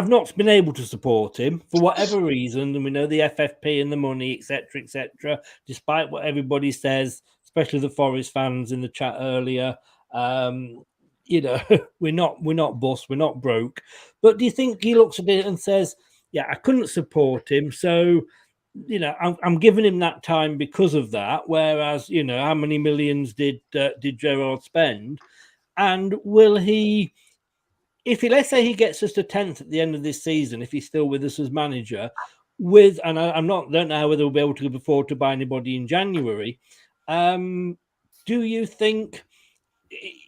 not been able to support him for whatever reason, and we know the FFP and the money, etc., despite what everybody says, especially the Forest fans in the chat earlier. We're not bust, we're not broke. But do you think he looks at it and says, yeah, I couldn't support him, so I'm giving him that time because of that. Whereas, how many millions did Gerrard spend? And will he, let's say he gets us to 10th at the end of this season, if he's still with us as manager, and I don't know whether we'll be able to afford to buy anybody in January. Do you think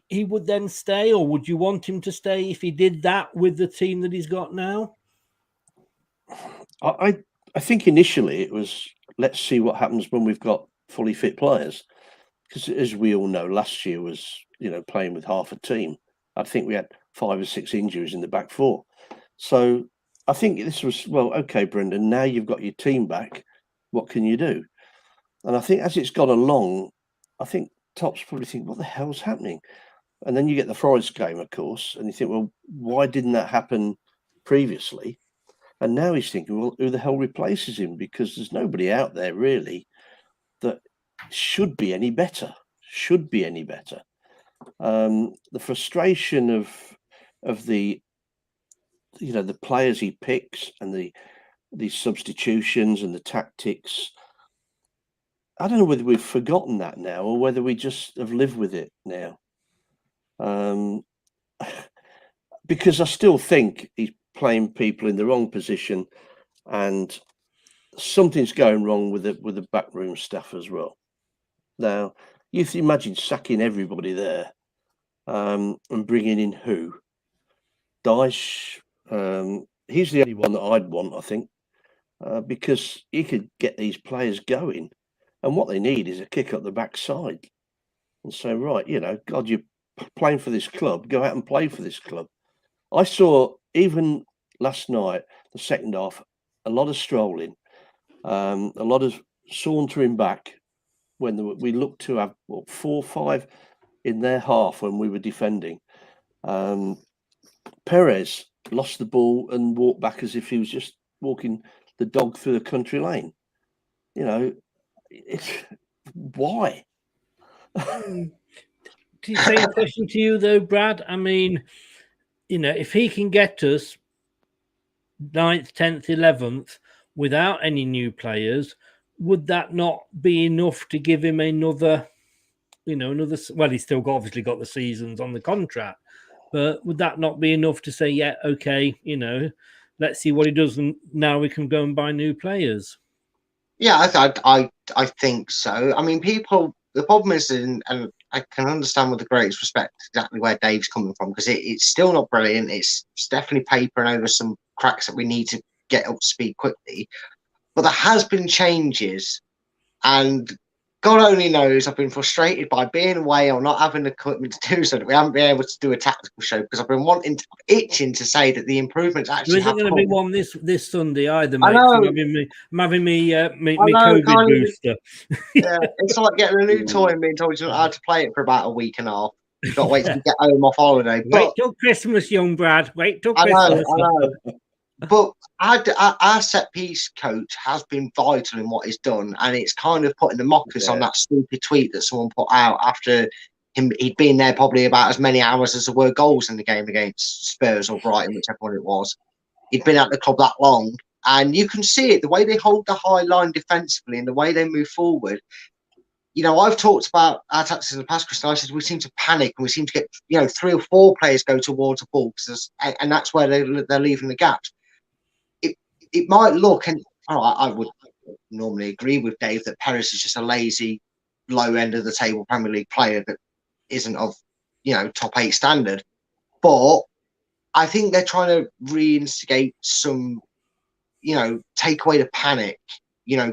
he would then stay, or would you want him to stay if he did that with the team that he's got now? I think initially it was, let's see what happens when we've got fully fit players. Because as we all know, last year was, playing with half a team. I think we had 5 or 6 injuries in the back four. So I think this was, well, okay, Brendan, now you've got your team back. What can you do? And I think as it's gone along, I think Top's probably thinking, what the hell's happening? And then you get the Forest game, of course, and you think, well, why didn't that happen previously? And now he's thinking, well, who the hell replaces him? Because there's nobody out there really that should be any better. The frustration of the the players he picks and the substitutions and the tactics. I don't know whether we've forgotten that now or whether we just have lived with it now. Because I still think he's playing people in the wrong position, and something's going wrong with the backroom staff as well. Now, you imagine sacking everybody there and bringing in who? Dyche. He's the only one that I'd want, I think, because he could get these players going, and what they need is a kick up the backside and say, right, God, you're playing for this club, go out and play for this club. I saw even last night, the second half, a lot of strolling, a lot of sauntering back when we looked to have 4 or 5 in their half when we were defending. Perez lost the ball and walked back as if he was just walking the dog through the country lane. Why? same question to you though, Brad. I mean, if he can get us 9th, 10th, 11th without any new players, would that not be enough to give him another? Well, he's still obviously got the seasons on the contract, but would that not be enough to say, yeah, okay, let's see what he does, and now we can go and buy new players? Yeah, I think so. I mean, the problem is, and I can understand with the greatest respect exactly where Dave's coming from, because it's still not brilliant. It's definitely papering over some cracks that we need to get up to speed quickly. But there has been changes, and God only knows I've been frustrated by being away or not having the equipment to do so that we haven't been able to do a tactical show, because I've been itching to say that the improvements actually there isn't going to be one this Sunday either, mate. I know. I'm having me COVID booster. Yeah, it's like getting a new toy and being told you don't know how to play it for about a week and a half. You've got to wait till you get home off holiday. Wait till Christmas, young Brad. Wait till Christmas. I know. But our set piece coach has been vital in what he's done, and it's kind of putting the mockers on that stupid tweet that someone put out after he'd been there probably about as many hours as there were goals in the game against Spurs or Brighton, whichever one it was. He'd been at the club that long, and you can see it, the way they hold the high line defensively and the way they move forward. I've talked about our tactics in the past, Chris. I said we seem to panic and we seem to get 3 or 4 players go towards the ball, and that's where they're leaving the gaps. It might look, and I would normally agree with Dave that Perez is just a lazy, low end of the table Premier League player that isn't of top 8 standard. But I think they're trying to reinstigate some, take away the panic.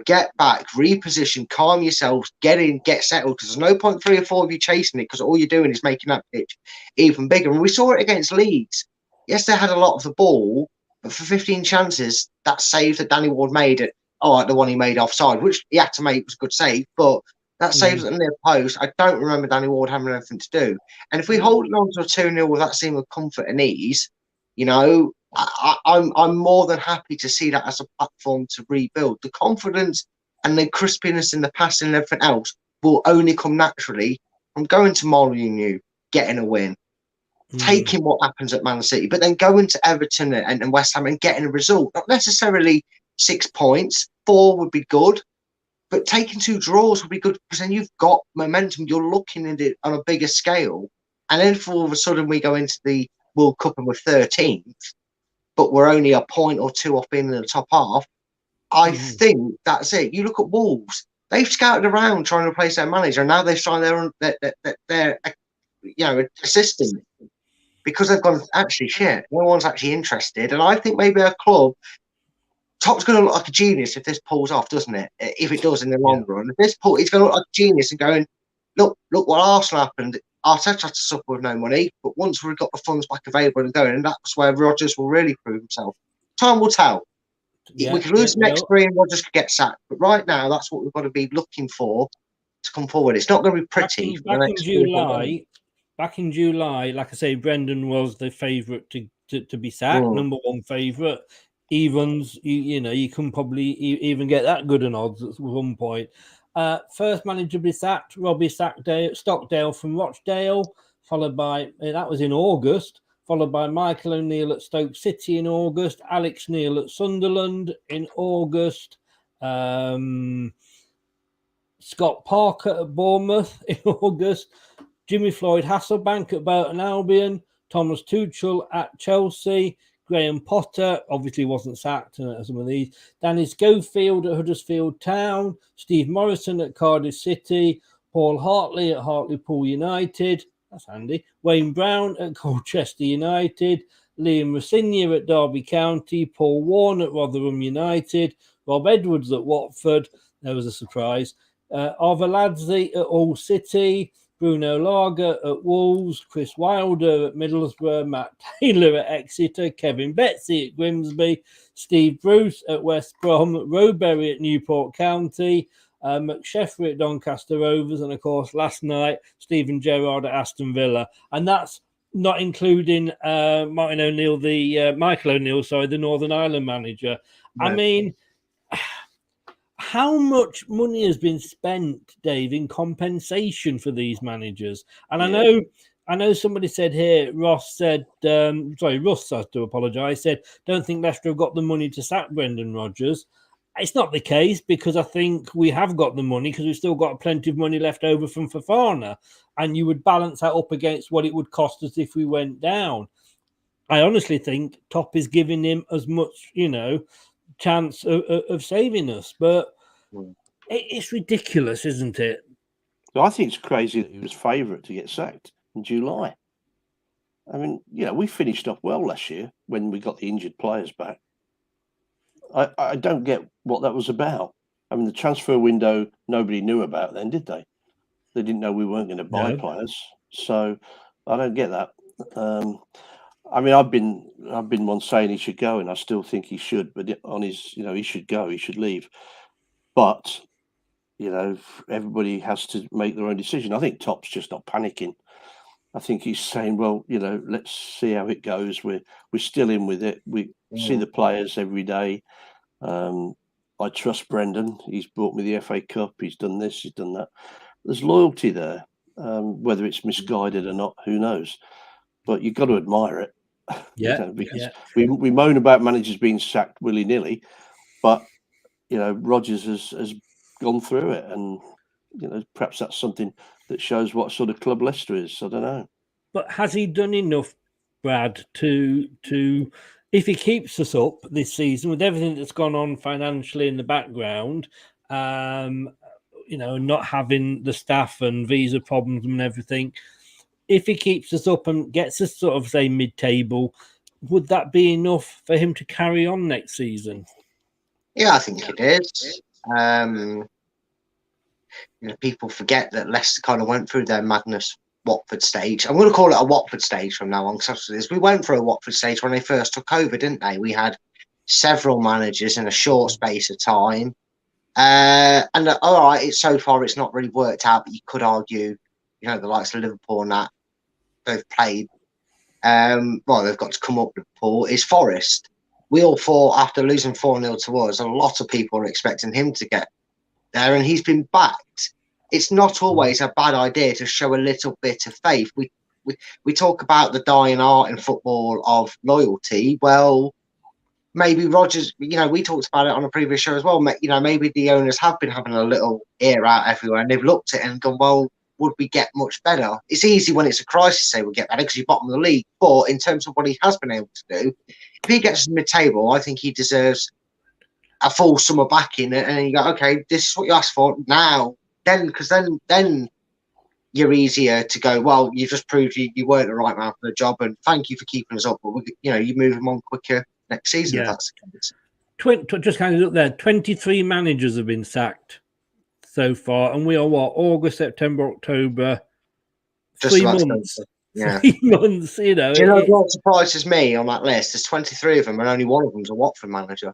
Get back, reposition, calm yourselves, get in, get settled. Because there's no point 3 or 4 of you chasing it, because all you're doing is making that pitch even bigger. And we saw it against Leeds. Yes, they had a lot of the ball, but for 15 chances, that save that Danny Ward made the one he made offside, which he had to make was a good save, but that save at the near post, I don't remember Danny Ward having anything to do. And if we hold on to a 2-0 with that seam of comfort and ease, I'm more than happy to see that as a platform to rebuild. The confidence and the crispiness in the passing and everything else will only come naturally from going to Molineux, getting a win, taking what happens at Man City, but then going to Everton and West Ham and getting a result. Not necessarily 6 points, 4 would be good, but taking 2 draws would be good, because then you've got momentum. You're looking at it on a bigger scale. And then if all of a sudden we go into the World Cup and we're 13th, but we're only a point or 2 off being in the top half, I think that's it. You look at Wolves. They've scouted around trying to replace their manager, and now they've signed their assistant, because they've gone, actually, shit, no one's actually interested. And I think maybe our club, Top's going to look like a genius if this pulls off, doesn't it? If it does in the long run. If this pull, he's going to look like a genius and going, look what Arsenal happened. Arteta had to suffer with no money, but once we've got the funds back available and going, and that's where Rodgers will really prove himself. Time will tell. We could lose the next 3 and Rodgers could get sacked. But right now, that's what we've got to be looking for to come forward. It's not going to be pretty. Back in July, like I say, Brendan was the favourite to be sacked, number 1 favourite. Evans, you can probably even get that good an odds at one point. First manager to be sacked, Robbie Stockdale from Rochdale, followed by, that was in August, followed by Michael O'Neill at Stoke City in August, Alex Neil at Sunderland in August, Scott Parker at Bournemouth in August, Jimmy Floyd Hasselbank at Burton Albion, Thomas Tuchel at Chelsea, Graham Potter obviously wasn't sacked, some of these. Danny Schofield at Huddersfield Town, Steve Morrison at Cardiff City, Paul Hartley at Hartlepool United, that's handy, Wayne Brown at Colchester United, Liam Rossignol at Derby County, Paul Warne at Rotherham United, Rob Edwards at Watford, there was a surprise, Arveladze at Hull City, Bruno Lager at Wolves, Chris Wilder at Middlesbrough, Matt Taylor at Exeter, Kevin Betsy at Grimsby, Steve Bruce at West Brom, Rowberry at Newport County, McSheffrey at Doncaster Rovers, and of course last night Stephen Gerrard at Aston Villa. And that's not including Michael O'Neill, the Northern Ireland manager. Yeah. I mean, how much money has been spent, Dave, in compensation for these managers? And I know somebody said here, Russ, I do apologise, said, don't think Leicester have got the money to sack Brendan Rodgers. It's not the case, because I think we have got the money, because we've still got plenty of money left over from Fofana, and you would balance that up against what it would cost us if we went down. I honestly think Top is giving him as much, chance of saving us, but it's ridiculous, isn't it? I think it's crazy that he was favourite to get sacked in July. I mean, we finished off well last year when we got the injured players back. I don't get what that was about. I mean, the transfer window, nobody knew about then, did they? They didn't know we weren't going to buy players. So I don't get that. I mean, I've been one saying he should go, and I still think he should. But on his, he should go. He should leave. But everybody has to make their own decision. I think Top's just not panicking. I think he's saying, well, let's see how it goes. We're still in with it. We see the players every day. I trust Brendan. He's brought me the FA Cup. He's done this. He's done that. There's loyalty there. Whether it's misguided or not, who knows? But you've got to admire it. Because we moan about managers being sacked willy-nilly, but Rodgers has gone through it, and perhaps that's something that shows what sort of club Leicester is. I don't know. But has he done enough, Brad, to if he keeps us up this season with everything that's gone on financially in the background, not having the staff and visa problems and everything, if he keeps us up and gets us sort of, say, mid-table, would that be enough for him to carry on next season? Yeah, I think it is. People forget that Leicester kind of went through their Magnus Watford stage. I'm going to call it a Watford stage from now on, because we went through a Watford stage when they first took over, didn't they? We had several managers in a short space of time. And all right, so far it's not really worked out, but you could argue, the likes of Liverpool and that, they've played. They've got to come up with Liverpool. Is Forest. We all thought after losing 4-0 to us, a lot of people are expecting him to get there, and he's been backed. It's not always a bad idea to show a little bit of faith. We talk about the dying art in football of loyalty. Well, maybe Rodgers, we talked about it on a previous show as well. Maybe the owners have been having a little ear out everywhere, and they've looked at it and gone, well, would we get much better? It's easy when it's a crisis to say we'll get better because you're bottom of the league. But in terms of what he has been able to do, if he gets mid-table, I think he deserves a full summer backing. And you go, okay, this is what you asked for now. Because then you're easier to go, well, you just proved you weren't the right man for the job, and thank you for keeping us up. But you move them on quicker next season. If that's the case. Just kind of up there, 23 managers have been sacked so far, and we are August, September, October, just 3 months. Yeah, 3 months. Do you know what surprises me on that list? There's 23 of them, and only one of them's a Watford manager.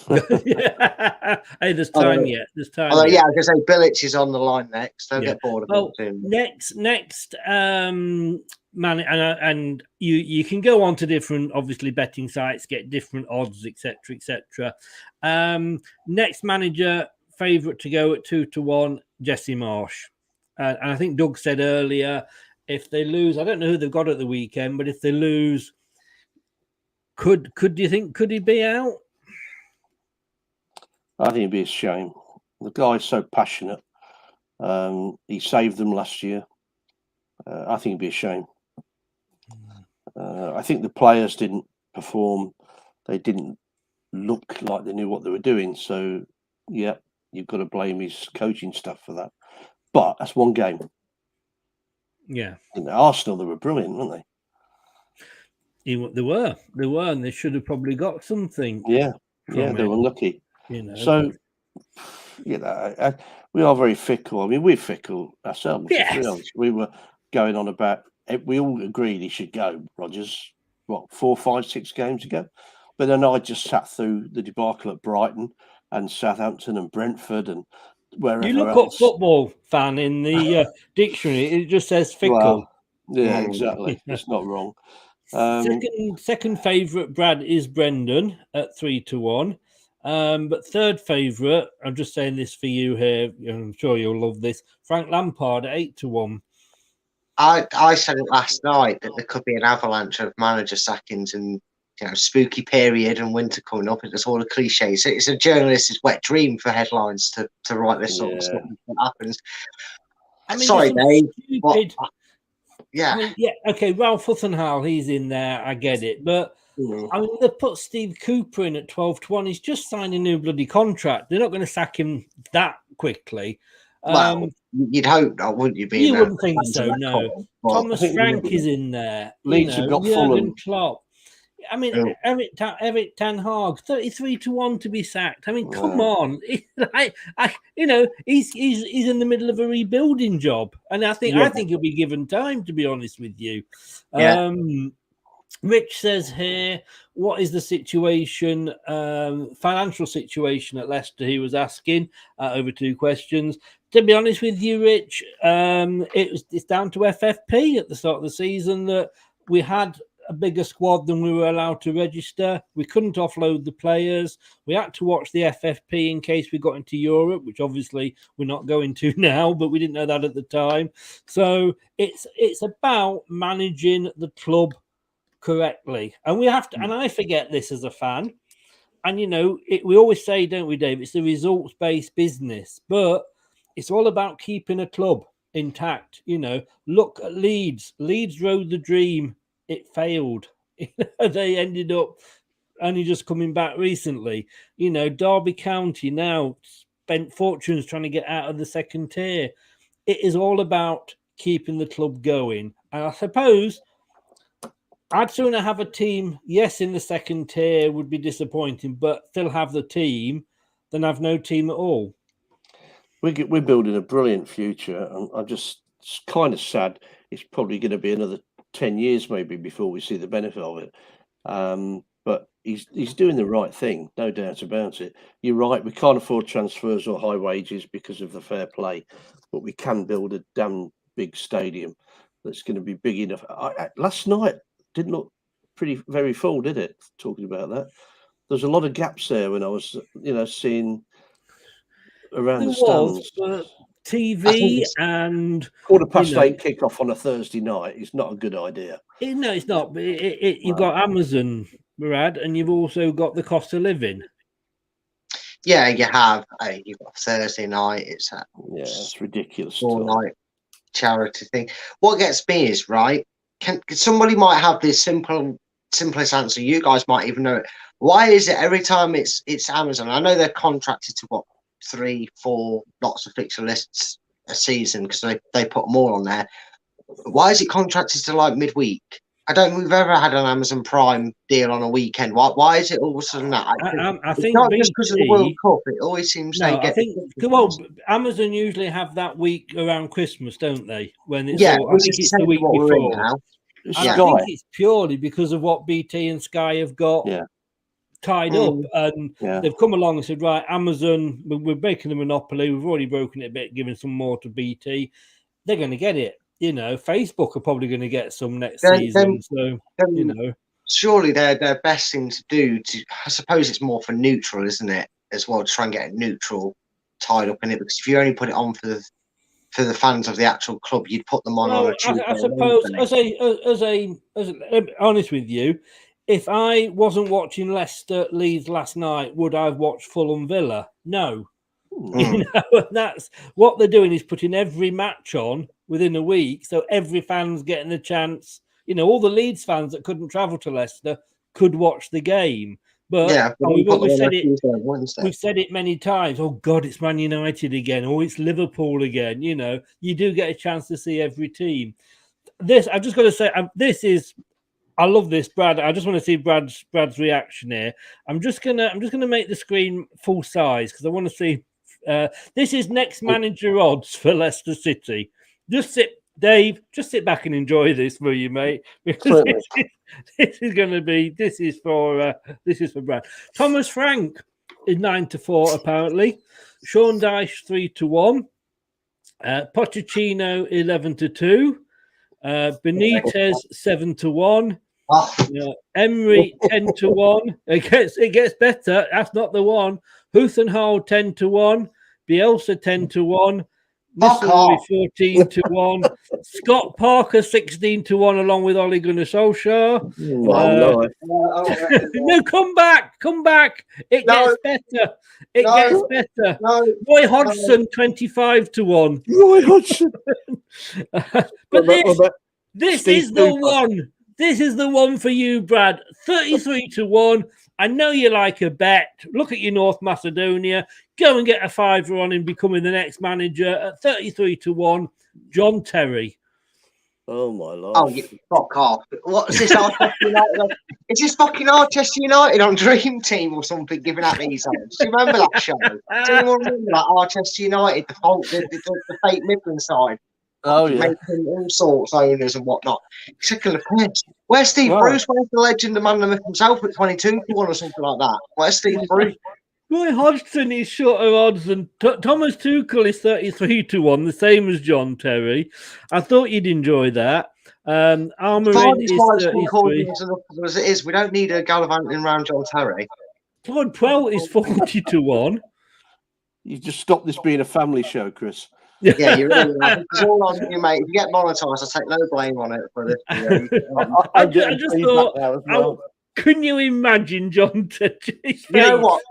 Hey, there's time yet. There's time. I was going to say Bilic is on the line next. Don't get bored of him. Next, man, and you can go on to different, obviously, betting sites, get different odds, etc., etc. Next manager favourite to go at 2-1, Jesse Marsh. And I think Doug said earlier, if they lose, I don't know who they've got at the weekend, but if they lose, could you think, could he be out? I think it'd be a shame. The guy's so passionate. He saved them last year. I think it'd be a shame. I think the players didn't perform. They didn't look like they knew what they were doing. So, yeah, you've got to blame his coaching staff for that. But that's one game. Yeah. And Arsenal, they were brilliant, weren't they? They were, and they should have probably got something. Yeah, they were unlucky. So, we are very fickle. I mean, we're fickle ourselves. Yes. We were going on about, we all agreed he should go, Rodgers, 4, 5, 6 games ago. But then I just sat through the debacle at Brighton and Southampton and Brentford and wherever You look else. up football fan in the dictionary, it just says fickle. Well, yeah, exactly. It's not wrong. Second favourite, Brad, is Brendan at 3-1. But third favourite, I'm just saying this for you here, I'm sure you'll love this, Frank Lampard at 8-1. I said it last night that there could be an avalanche of manager sackings and spooky period and winter coming up. It's all the cliches. It's a journalist's wet dream for headlines to write this sort of stuff that happens. I mean, sorry, Dave. I mean, okay, Ralph Huttenhall, he's in there. I get it, but I mean, they put Steve Cooper in at 12-1. He's just signed a new bloody contract. They're not going to sack him that quickly. Well, you'd hope not, wouldn't you? You wouldn't think so, no. Thomas Frank is in there. Leeds have got Fulham. Klopp. I mean, Eric Ten Hag, 33-1 to be sacked. I mean, come on. He's in the middle of a rebuilding job. And I think he'll be given time, to be honest with you. Yeah. Rich says here, what is the situation, financial situation at Leicester? He was asking over 2 questions. To be honest with you, Rich, it's down to FFP at the start of the season that we had a bigger squad than we were allowed to register. We couldn't offload the players. We had to watch the FFP in case we got into Europe, which obviously we're not going to now, but we didn't know that at the time. So it's about managing the club correctly, and we have to. And I forget this as a fan. And we always say, don't we, Dave? It's the results-based business, but it's all about keeping a club intact. Look at Leeds. Leeds rode the dream. It failed. They ended up only just coming back recently. Derby County now spent fortunes trying to get out of the second tier. It is all about keeping the club going. And I suppose I'd sooner have a team, yes, in the second tier would be disappointing, but still have the team than have no team at all. We're building a brilliant future, and I'm just kind of sad. It's probably going to be another 10 years maybe before we see the benefit of it. But he's doing the right thing, no doubt about it. You're right, we can't afford transfers or high wages because of the fair play, but we can build a damn big stadium that's going to be big enough. Last night didn't look very full, did it? Talking about that, there's a lot of gaps there when I was, seeing around the stands. TV and 8:15 kickoff on a Thursday night is not a good idea. No, it's not. But you've got Amazon, Murad, and you've also got the cost of living. Yeah, you have. You've got Thursday night. It's ridiculous. All-night charity thing. What gets me is right. Somebody might have this simplest answer. You guys might even know it. Why is it every time it's Amazon? I know they're contracted to 3-4 lots of fixture lists a season because they put more on there. Why is it contracted to like midweek? I don't think we've ever had an Amazon Prime deal on a weekend. Why is it all of a sudden that? I think it's not BT, just because of the World Cup. It always seems they get. Amazon usually have that week around Christmas, don't they? When it's I think it's the week before. I think it's purely because of what BT and Sky have got. Tied up, and they've come along and said, right, Amazon, we're breaking the monopoly, we've already broken it a bit, giving some more to BT. They're going to get it. Facebook are probably going to get some next season. Surely their best thing to do, I suppose it's more for neutral, isn't it, as well, to try and get neutral tied up in it, because if you only put it on for the fans of the actual club, you'd put them on a Tuesday. I suppose, as honest with you, if I wasn't watching Leicester Leeds last night, would I have watched Fulham Villa? No. That's what they're doing, is putting every match on within a week, so every fan's getting a chance. All the Leeds fans that couldn't travel to Leicester could watch the game. But we've said it many times. Oh God, it's Man United again, or it's Liverpool again. You do get a chance to see every team. I've just got to say, I love this, Brad. I just want to see Brad's reaction here. I'm just gonna make the screen full size because I want to see. This is next manager odds for Leicester City. Dave, just sit back and enjoy this, will you, mate? Because this is for Brad. Thomas Frank is 9-4 apparently. Sean Dyche 3-1. Pochettino 11-2. Benitez 7-1. Oh, Emery 10-1. It gets better. That's not the one. Huthenhall 10-1. Bielsa 10-1. Fuck Nisselrooy off. 14-1. Scott Parker 16-1 along with Ole Gunnar Solskjaer. No, come back. It gets better. It gets better. Roy Hodgson 25-1. Roy Hodgson. But this is the one. This is the one for you, Brad. 33-1. I know you like a bet. Look at your North Macedonia. Go and get a fiver on him becoming the next manager at 33-1. John Terry. Oh my lord! Oh, you fuck off! What's this? United? Is this fucking Manchester United on Dream Team or something? Giving out these odds. Do you remember that show? Does anyone remember that Manchester United, the fake Midland side? Oh yeah, making all sorts owners and whatnot. Tickle the piss. Where's Steve Bruce? Where's the legend, the man that himself at 22-1 or something like that? Where's Steve Bruce? Roy Hodgson is shorter odds than Thomas Tuchel is 33-1, the same as John Terry. I thought you'd enjoy that. Armorin is 33. As it is, we don't need a gallivanting around John Terry. Claude Puel is 40-1. You just stop this being a family show, Chris. Yeah, you really have. It's all on you, mate. If you get monetised, I take no blame on it for this. I just thought, can you imagine John Terry's face? You know what?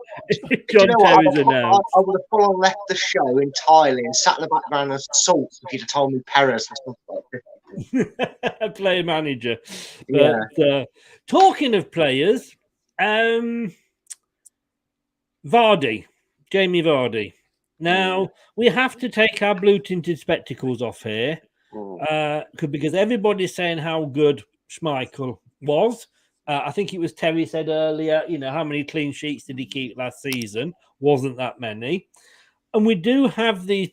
John Terry's announced. I would have full on left the show entirely and sat in the background and sulked if you'd have told me Perez or something like this. Player manager. But, talking of players, Vardy, Jamie Vardy. Now, we have to take our blue-tinted spectacles off here because everybody's saying how good Schmeichel was. I think it was Terry said earlier, how many clean sheets did he keep last season? Wasn't that many. And we do have these,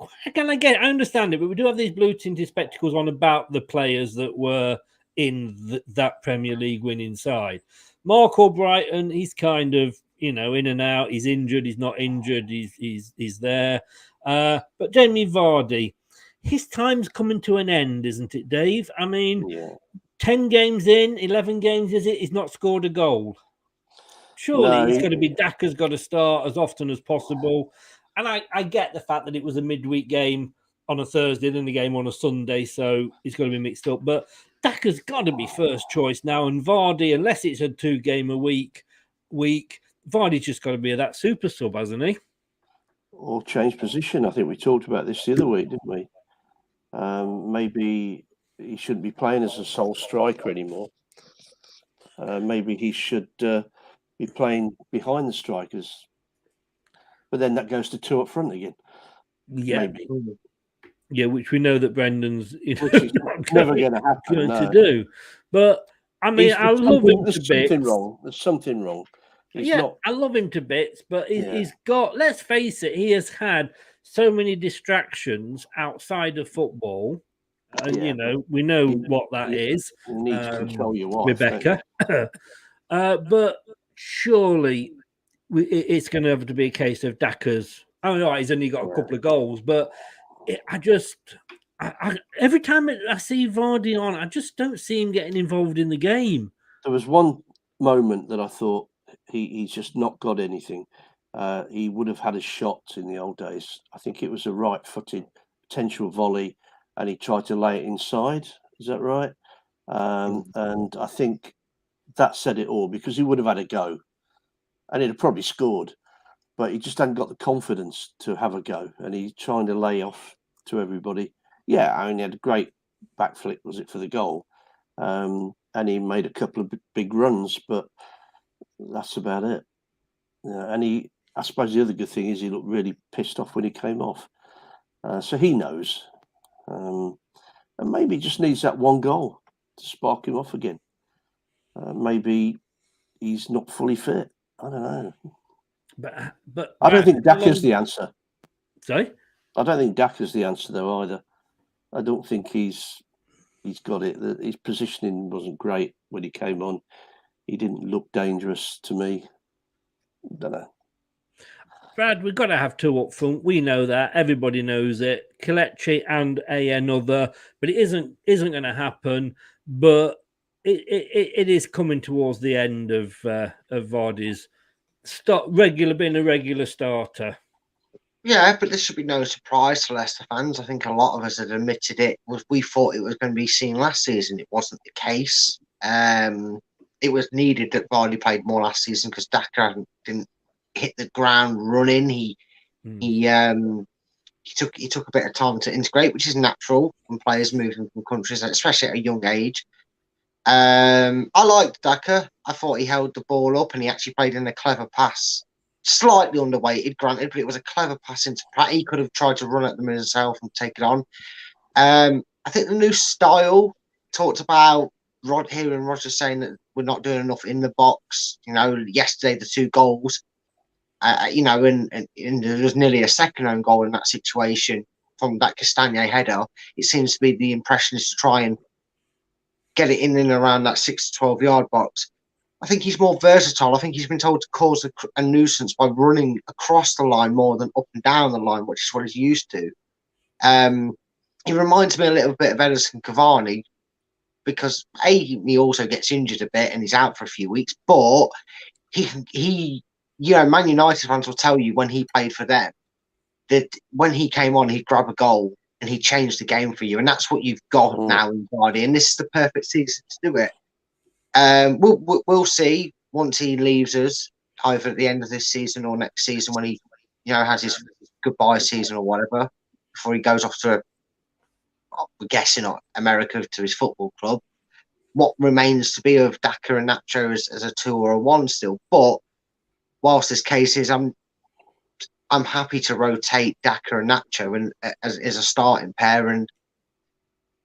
I understand it, but we do have these blue-tinted spectacles on about the players that were in that Premier League winning side. Mark Albrighton, he's kind of, in and out. He's injured. He's not injured. He's there. But Jamie Vardy, his time's coming to an end, isn't it, Dave? I mean, 10 games in, 11 games, is it? He's not scored a goal. Surely he's got to be. Daka's got to start as often as possible. And I get the fact that it was a midweek game on a Thursday, then the game on a Sunday, so he's got to be mixed up. But Daka's got to be first choice now. And Vardy, unless it's a 2-game a week, Vardy's just got to be that super sub, hasn't he? Or change position. I think we talked about this the other week, didn't we? Maybe he shouldn't be playing as a sole striker anymore. Maybe he should be playing behind the strikers. But then that goes to 2 up front again. Yeah. Maybe. Yeah, which we know that Brendan's never going to happen. To do. But, I mean, I love him to bits. There's something wrong. I love him to bits, but he's got, let's face it, he has had so many distractions outside of football. And, we know what that is. You need to control your wife, Rebecca. But surely it's going to have to be a case of Daka's. I know he's only got a couple of goals, but every time I see Vardy on, I just don't see him getting involved in the game. There was one moment that I thought, he's just not got anything. He would have had a shot in the old days. I think it was a right-footed potential volley, and he tried to lay it inside. Is that right? And I think that said it all, because he would have had a go, and he'd have probably scored, but he just hadn't got the confidence to have a go, and he's trying to lay off to everybody. Yeah, I mean, he had a great back flick, was it, for the goal, and he made a couple of big runs, but that's about it. And I suppose the other good thing is he looked really pissed off when he came off. So he knows. And maybe he just needs that one goal to spark him off again. Maybe he's not fully fit. I don't know. But I don't think Daka's the answer. Sorry? I don't think Daka's the answer, though, either. I don't think he's got it. His positioning wasn't great when he came on. He didn't look dangerous to me. Don't know. Brad, we've got to have 2 up front. We know that. Everybody knows it. Kelechi and another, but it isn't going to happen. But it is coming towards the end of Vardy's being a regular starter. Yeah, but this should be no surprise to Leicester fans. I think a lot of us had admitted it. We thought it was going to be seen last season. It wasn't the case. It was needed that Vardy played more last season because Daka didn't hit the ground running. He took a bit of time to integrate, which is natural when players moving from countries, especially at a young age. I liked Daka. I thought he held the ball up and he actually played in a clever pass. Slightly underweighted, granted, but it was a clever pass into Pratt. He could have tried to run at them himself and take it on. I think the new style talked about hearing Roger saying that we're not doing enough in the box. Yesterday the 2 goals, and there was nearly a second own goal in that situation from that Castagne header. It seems to be the impression is to try and get it in and around that 6 to 12 yard box. I think he's more versatile. I think he's been told to cause a nuisance by running across the line more than up and down the line, which is what he's used to. He reminds me a little bit of Edison Cavani because he also gets injured a bit and he's out for a few weeks. But he Man United fans will tell you when he played for them that when he came on, he'd grab a goal and he changed the game for you, and that's what you've got now in Vardy. And this is the perfect season to do it. We'll see once he leaves us, either at the end of this season or next season when he, has his goodbye season or whatever, before he goes off to, we're guessing, America to his football club. What remains to be of Daka and Nacho as a 2 or a 1 still. But whilst this case is, I'm happy to rotate Daka and Nacho and as a starting pair, and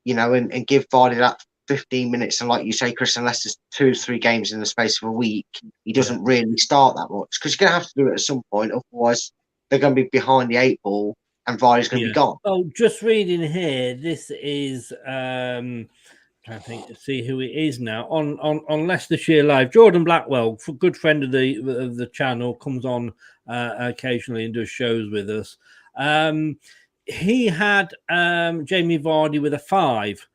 give Vardy that 15 minutes. And like you say, Chris, unless there's 2 or 3 games in the space of a week, he doesn't really start that much because you're going to have to do it at some point. Otherwise, they're going to be behind the 8 ball and Vardy's going to be gone. Oh, just reading here, this is trying to see who it is now on Leicestershire Live. Jordan Blackwell, a good friend of the channel, comes on occasionally and does shows with us. He had Jamie Vardy with a 5.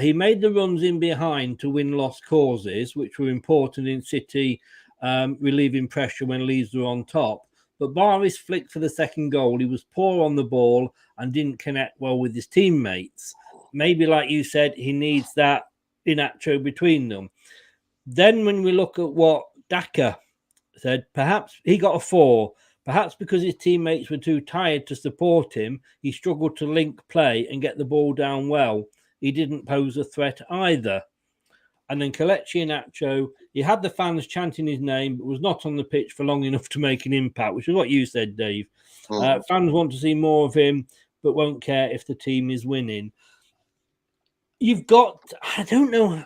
He made the runs in behind to win lost causes, which were important in City relieving pressure when Leeds were on top. But bar his flick for the second goal, he was poor on the ball and didn't connect well with his teammates. Maybe, like you said, he needs that Inacho between them. Then when we look at what Daka said, perhaps he got a 4. Perhaps because his teammates were too tired to support him, he struggled to link play and get the ball down well. He didn't pose a threat either. And then Kelechi Inacho, he had the fans chanting his name, but was not on the pitch for long enough to make an impact, which is what you said, Dave. Fans want to see more of him, but won't care if the team is winning. You've got, I don't know.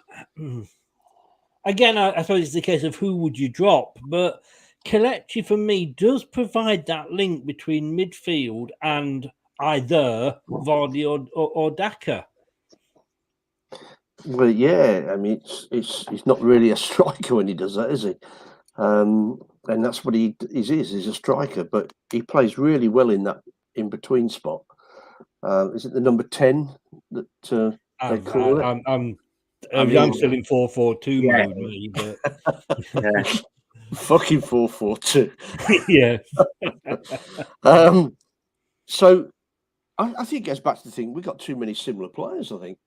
Again, I suppose it's the case of who would you drop, but Kelechi, for me, does provide that link between midfield and either Vardy or Daka. Well, yeah, I mean, he's not really a striker when he does that, is he? And that's what he is. He's a striker, but he plays really well in that in-between spot. Is it the number 10 that they call it? I'm still in 4-4-2 mode, me, but... Fucking 4-4-2. Yeah. So I think it goes back to the thing, we've got too many similar players, I think.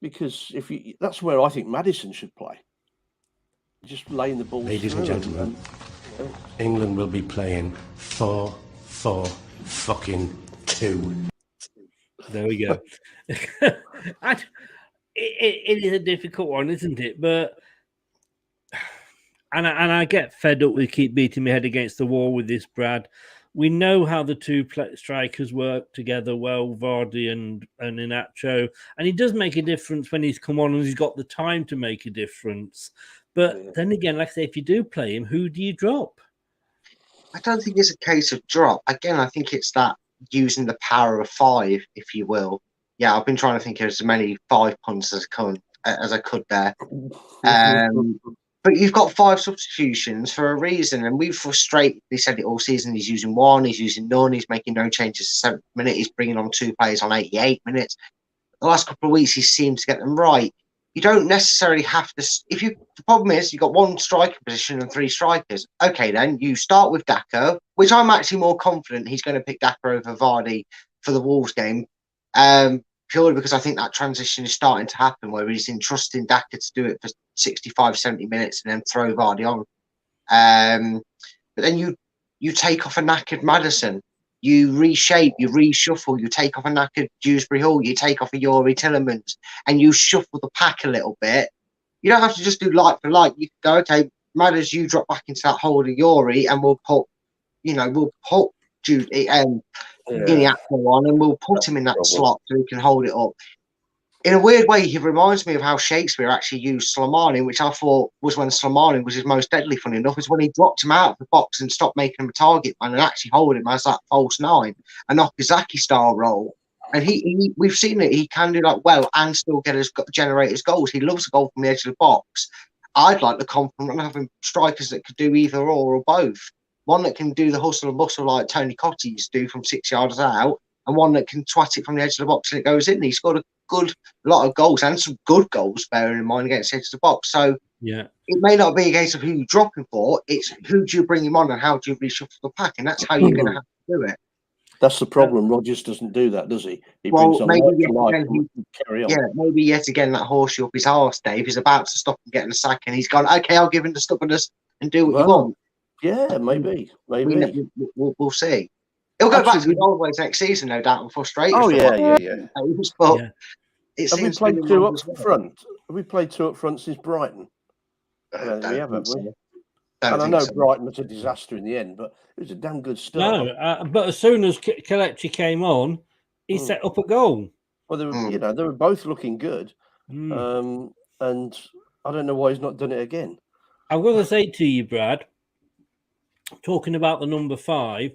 Because that's where I think Maddison should play. Just laying the ball. Ladies and gentlemen, England will be playing 4-4-2. There we go. It is a difficult one, isn't it? But and I get fed up with keep beating my head against the wall with this, Brad. We know how the 2 strikers work together well, Vardy and Inacho, and he does make a difference when he's come on and he's got the time to make a difference. But then again, like I say, if you do play him, who do you drop? I don't think it's a case of drop. Again, I think it's that using the power of 5, if you will. Yeah, I've been trying to think of as many 5 punts as I could there. But you've got 5 substitutions for a reason, and we've frustratedly said it all season. He's using 1, he's using none, he's making no changes to 7th minute, he's bringing on 2 players on 88 minutes. The last couple of weeks, he seemed to get them right. you don't necessarily have to. The problem is you've got one striker position and 3 strikers. Okay, then you start with Daka, which I'm actually more confident he's going to pick Daka over Vardy for the Wolves game, purely because I think that transition is starting to happen where he's entrusting Daka to do it for 65, 70 minutes and then throw Vardy on. But then you take off a knackered Maddison. You reshape, you reshuffle, you take off a knackered Dewsbury Hall, you take off a Yuri Tillemans, and you shuffle the pack a little bit. You don't have to just do like for like. You can go, okay, Madders, you drop back into that hole of Yuri, and we'll put Guinea on, and we'll put him in that slot so he can hold it up. In a weird way, he reminds me of how Shakespeare actually used Slimani, which I thought was when Slimani was his most deadly, funny enough, is when he dropped him out of the box and stopped making him a target man and actually hold him as that false 9, an Okazaki-style role. And we've seen it. He can do that well and still generate his goals. He loves a goal from the edge of the box. I'd like the compliment of having strikers that could do either or both. One that can do the hustle and bustle like Tony Cottee used to do from 6 yards out, and one that can twat it from the edge of the box and it goes in. He scored a good lot of goals and some good goals, bearing in mind, against the edge of the box. So it may not be a case of who you drop him for, it's who do you bring him on and how do you reshuffle the pack, and that's how you're going to have to do it. That's the problem. Rodgers doesn't do that, does he? He brings on carry on. Yeah, maybe yet again that horseshoe up his arse, Dave. He's about to stop and get a sack, and he's gone, okay, I'll give him the stubbornness and do what you want. Yeah, maybe. We'll see. He'll go back to the old ways next season, no doubt, and frustrate. Oh, yeah. But have we played 2 up front? Have we played 2 up front since Brighton? We haven't, we? And I know Brighton was a disaster in the end, but it was a damn good start. No, but as soon as Kelechi came on, he set up a goal. Well, they were both looking good, and I don't know why he's not done it again. I've got to say to you, Brad, talking about the number 5,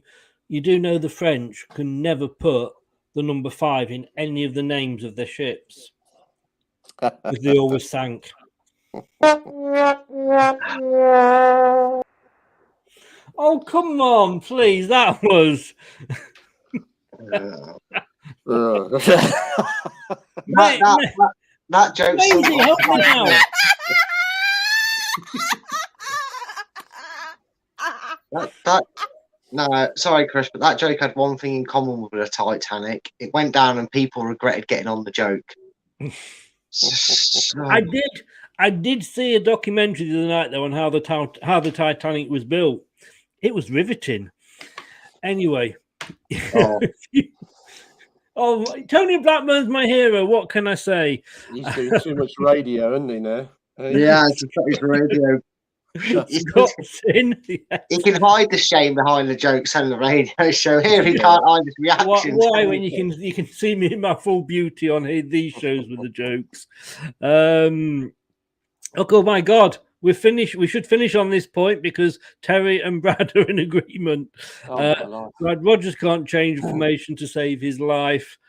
you do know the French can never put the number 5 in any of the names of their ships, because they always sank. Oh, come on, please. That was... that joke. Maisie, help me out. No, sorry, Chris, but that joke had one thing in common with the Titanic. It went down and people regretted getting on the joke. I did see a documentary the other night, though, on how the Titanic was built. It was riveting. Anyway. Tony Blackburn's my hero. What can I say? He's doing too much radio, isn't he, now? Yeah, it's radio. He can hide the shame behind the jokes on the radio show. Here he can't hide his reactions. Why? When you can see me in my full beauty on these shows with the jokes. Oh my God, we're finished. We should finish on this point because Terry and Brad are in agreement. Brad Rodgers can't change information to save his life.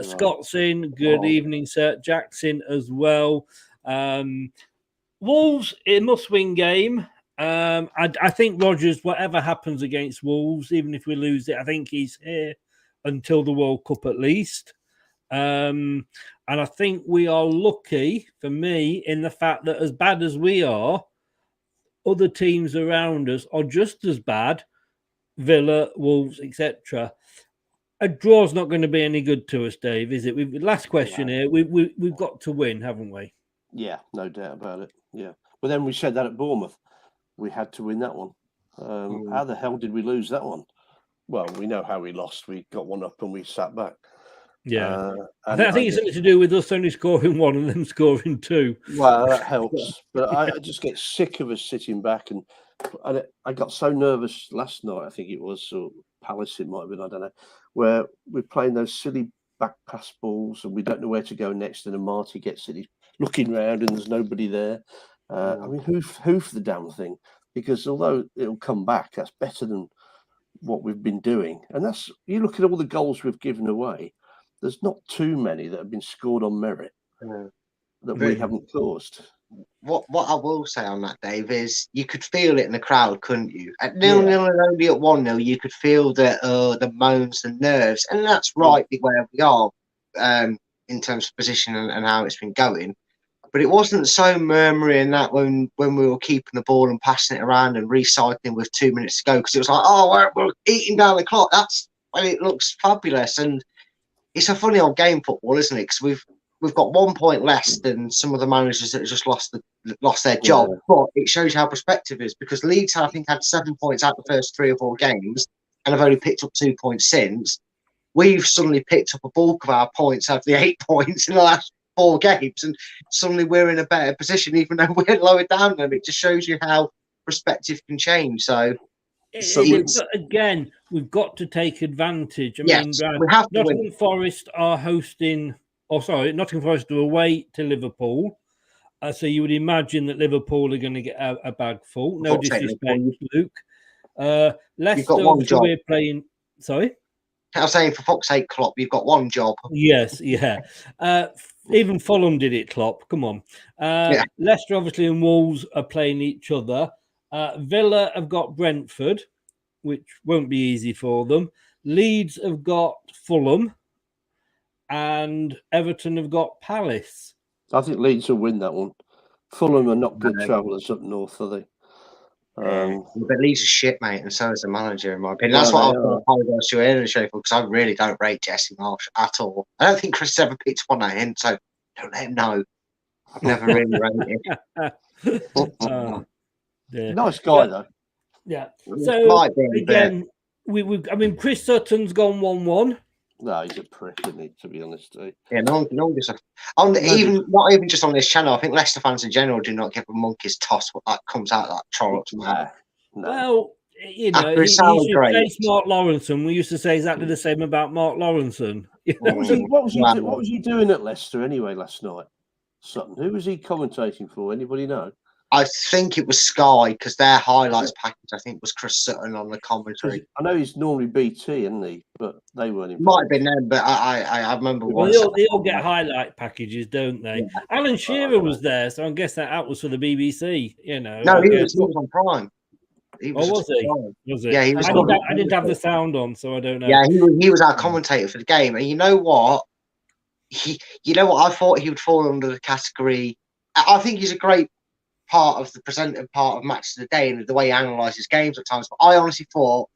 Scott's in. Good evening, sir. Jack's in as well. Wolves, a must-win game. I think Rodgers, whatever happens against Wolves, even if we lose it, I think he's here until the World Cup at least. And I think we are lucky, for me, in the fact that as bad as we are, other teams around us are just as bad. Villa, Wolves, etc. A draw's not going to be any good to us, Dave, is it? Last question here. We've got to win, haven't we? Yeah, no doubt about it. Yeah. But then we said that at Bournemouth. We had to win that one. How the hell did we lose that one? Well, we know how we lost. We got one up and we sat back. Yeah. I think it's something to do with us only scoring 1 and them scoring 2. Well, that helps. But I just get sick of us sitting back. And I got so nervous last night, I think it was, or Palace it might have been, I don't know, where we're playing those silly back pass balls and we don't know where to go next. And then Marty gets it. He's looking around and there's nobody there. I mean, hoof the damn thing, because although it'll come back, that's better than what we've been doing. And that's, you look at all the goals we've given away, there's not too many that have been scored on merit that we haven't caused. What I will say on that, Dave, is you could feel it in the crowd, couldn't you? At 0-0 and only at 1-0, you could feel the moans, the nerves, and that's right where we are in terms of position and how it's been going. but it wasn't so murmuring that when we were keeping the ball and passing it around and recycling with 2 minutes to go, because it was like, oh, we're eating down the clock. That's when it looks fabulous. And it's a funny old game, football, isn't it? Because we've got 1 point less than some of the managers that have just lost their job. Yeah. But it shows you how perspective is, because Leeds, I think, had 7 points out the first 3 or 4 games and have only picked up 2 points since. We've suddenly picked up a bulk of our points out of the 8 points in the last 4 games, and suddenly we're in a better position, even though we're lower down than them. It just shows you how perspective can change. So, but again, we've got to take advantage. I mean, we have to Nottingham Forest are Nottingham Forest are away to Liverpool. So you would imagine that Liverpool are going to get a bag full. No disrespect, Luke. Leicester, we're playing. Sorry? I was saying, for fuck's sake, Klopp, you've got 1 job. Yes, yeah. Even Fulham did it, Klopp. Come on. Leicester, obviously, and Wolves are playing each other. Villa have got Brentford, which won't be easy for them. Leeds have got Fulham, and Everton have got Palace. I think Leeds will win that one. Fulham are not good travellers up north, are they? But Leeds are shit, mate, and so is the manager, in my opinion. That's what I was going to apologise to earlier in the show for, because I really don't rate Jesse Marsh at all. I don't think Chris ever picked up on that hint, so don't let him know. I've never really rated him. Nice guy, though. Yeah. So, again, I mean, Chris Sutton's gone 1-1. No, he's a prick, isn't he, to be honest. Yeah, not even just on this channel. I think Leicester fans in general do not give a monkey's toss what that comes out of that Trollops mouth. No. Well, you know, he should face Mark Lawrenson. We used to say exactly the same about Mark Lawrenson. What was he doing at Leicester anyway last night? Sutton. Who was he commentating for? Anybody know? I think it was Sky, because their highlights package, I think, was Chris Sutton on the commentary. I know he's normally BT, isn't he? But they weren't involved. Might have been them, but I remember one. They all get highlight packages, don't they? Yeah. Alan Shearer was there, so I guess that was for the BBC, you know. No, he was on Prime. Was he? Yeah, he was. I didn't have the sound on, so I don't know. Yeah, he was our commentator for the game. And you know what? I thought he would fall under the category. I think he's a great part of the presenter part of Match of the Day and the way he analyses games at times. But I honestly thought,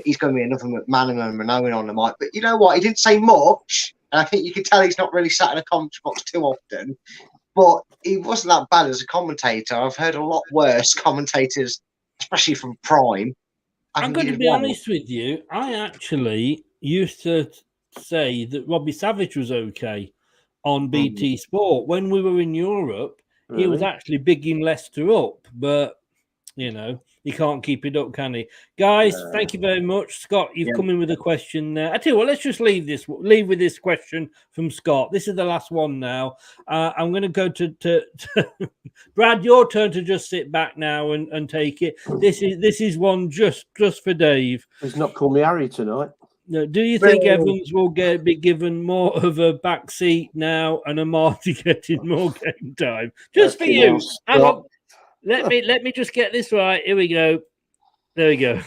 he's going to be another McManaman and Minoan on the mic. But you know what? He didn't say much. And I think you could tell he's not really sat in a commentary box too often. But he wasn't that bad as a commentator. I've heard a lot worse commentators, especially from Prime. I'm going to be honest with you. I actually used to say that Robbie Savage was okay on BT Sport. When we were in Europe, he was actually bigging Leicester up, but, you know, he can't keep it up, can he? Guys, thank you very much. Scott, you've come in with a question there. I tell you what, let's just leave with this question from Scott. This is the last one now. I'm going to go to Brad, your turn to just sit back now and take it. This is one just for Dave. He's not called me Harry tonight. No, do you think Evans will be given more of a back seat now and Marty getting more game time? Just for you. Hang on. Let me just get this right. Here we go. There we go.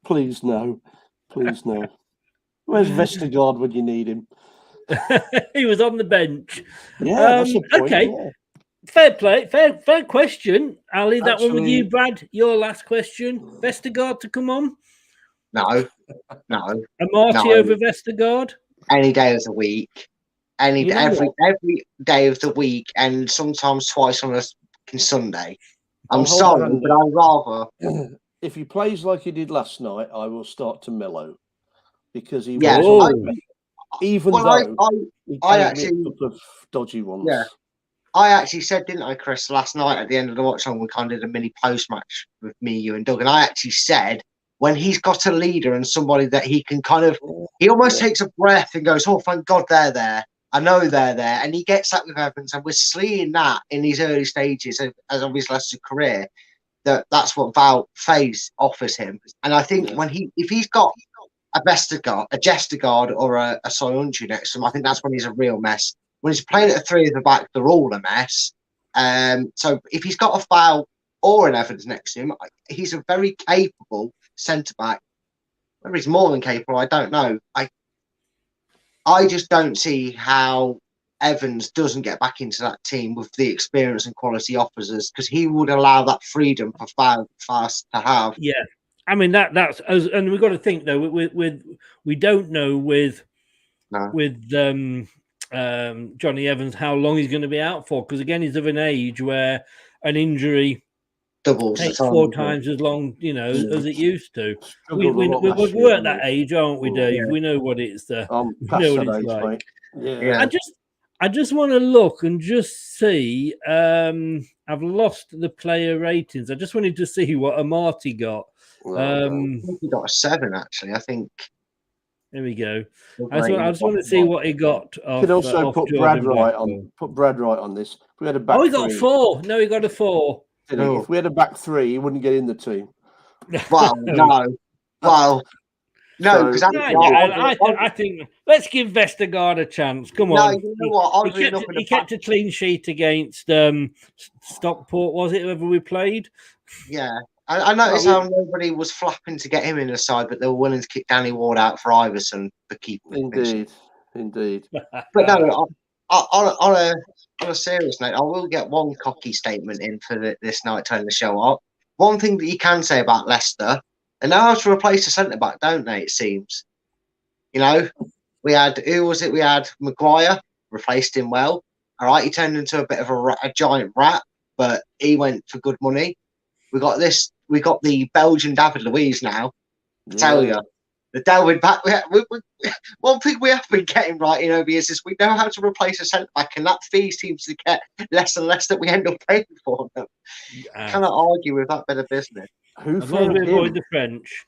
Please no. Please no. Where's Vestergaard when you need him? He was on the bench. Yeah, that's a point. Okay. Yeah. Fair play. Fair question. I'll leave that one with you, Brad. Your last question. Vestergaard to come on? No. A Marty over Vestergaard? Any day of the week. Every day of the week, and sometimes twice on a Sunday. I'm sorry, but I'd rather. If he plays like he did last night, I will start to mellow, because he I actually a couple of dodgy ones. Yeah, I actually said, didn't I, Chris, last night at the end of the watch on, we kind of did a mini post match with me, you, and Doug, and I actually said, when he's got a leader and somebody that he can he almost takes a breath and goes, oh, thank God they're there. I know they're there. And he gets that with Evans. And we're seeing that in his early stages of his Leicester career, that's what Faze offers him. And I think if he's got a Vestergaard or a Soyuncu next to him, I think that's when he's a real mess. When he's playing at 3 at the back, they're all a mess. So if he's got a foul or an Evans next to him, he's a very capable centre-back. Whether he's more than capable, I don't know. I just don't see how Evans doesn't get back into that team with the experience and quality offers us, because he would allow that freedom for Fast to have. Yeah, I mean that's and we've got to think though. We don't know with Johnny Evans how long he's going to be out for, because again he's of an age where an injury doubles takes 4 times as long, as it used to. We're at that age, aren't we, Dave? Yeah. We know what it's we know what it's like. Yeah. I just want to look and just see. I've lost the player ratings. I just wanted to see what Amati got. I think he got a 7, actually. I think. There we go. I just want to see what he got. You could also put Brad right on. Put Brad right on this. We had a back. Oh, he got a 4. No, he got a 4. If we had a back 3, he wouldn't get in the team. Well, no. Well, no, because I think let's give Vestergaard a chance. Come on. You know what? He kept a clean sheet against Stockport, was it, whoever we played? Yeah. I noticed how nobody was flapping to get him in the side, but they were willing to kick Danny Ward out for Iverson for keeping him. Indeed. But no, on a serious note, I will get one cocky statement in for this night turning the show up. One thing that you can say about Leicester, they know how to replace a centre back, don't they? It seems. We had We had Maguire, replaced him well. All right, he turned into a bit of a giant rat, but he went for good money. We got the Belgian David Luiz now. I tell you, the David back. One thing we have been getting right in over years is we know how to replace a centre back, and that fee seems to get less and less that we end up paying for them. Cannot argue with that bit of business. Who found him? Avoid the French.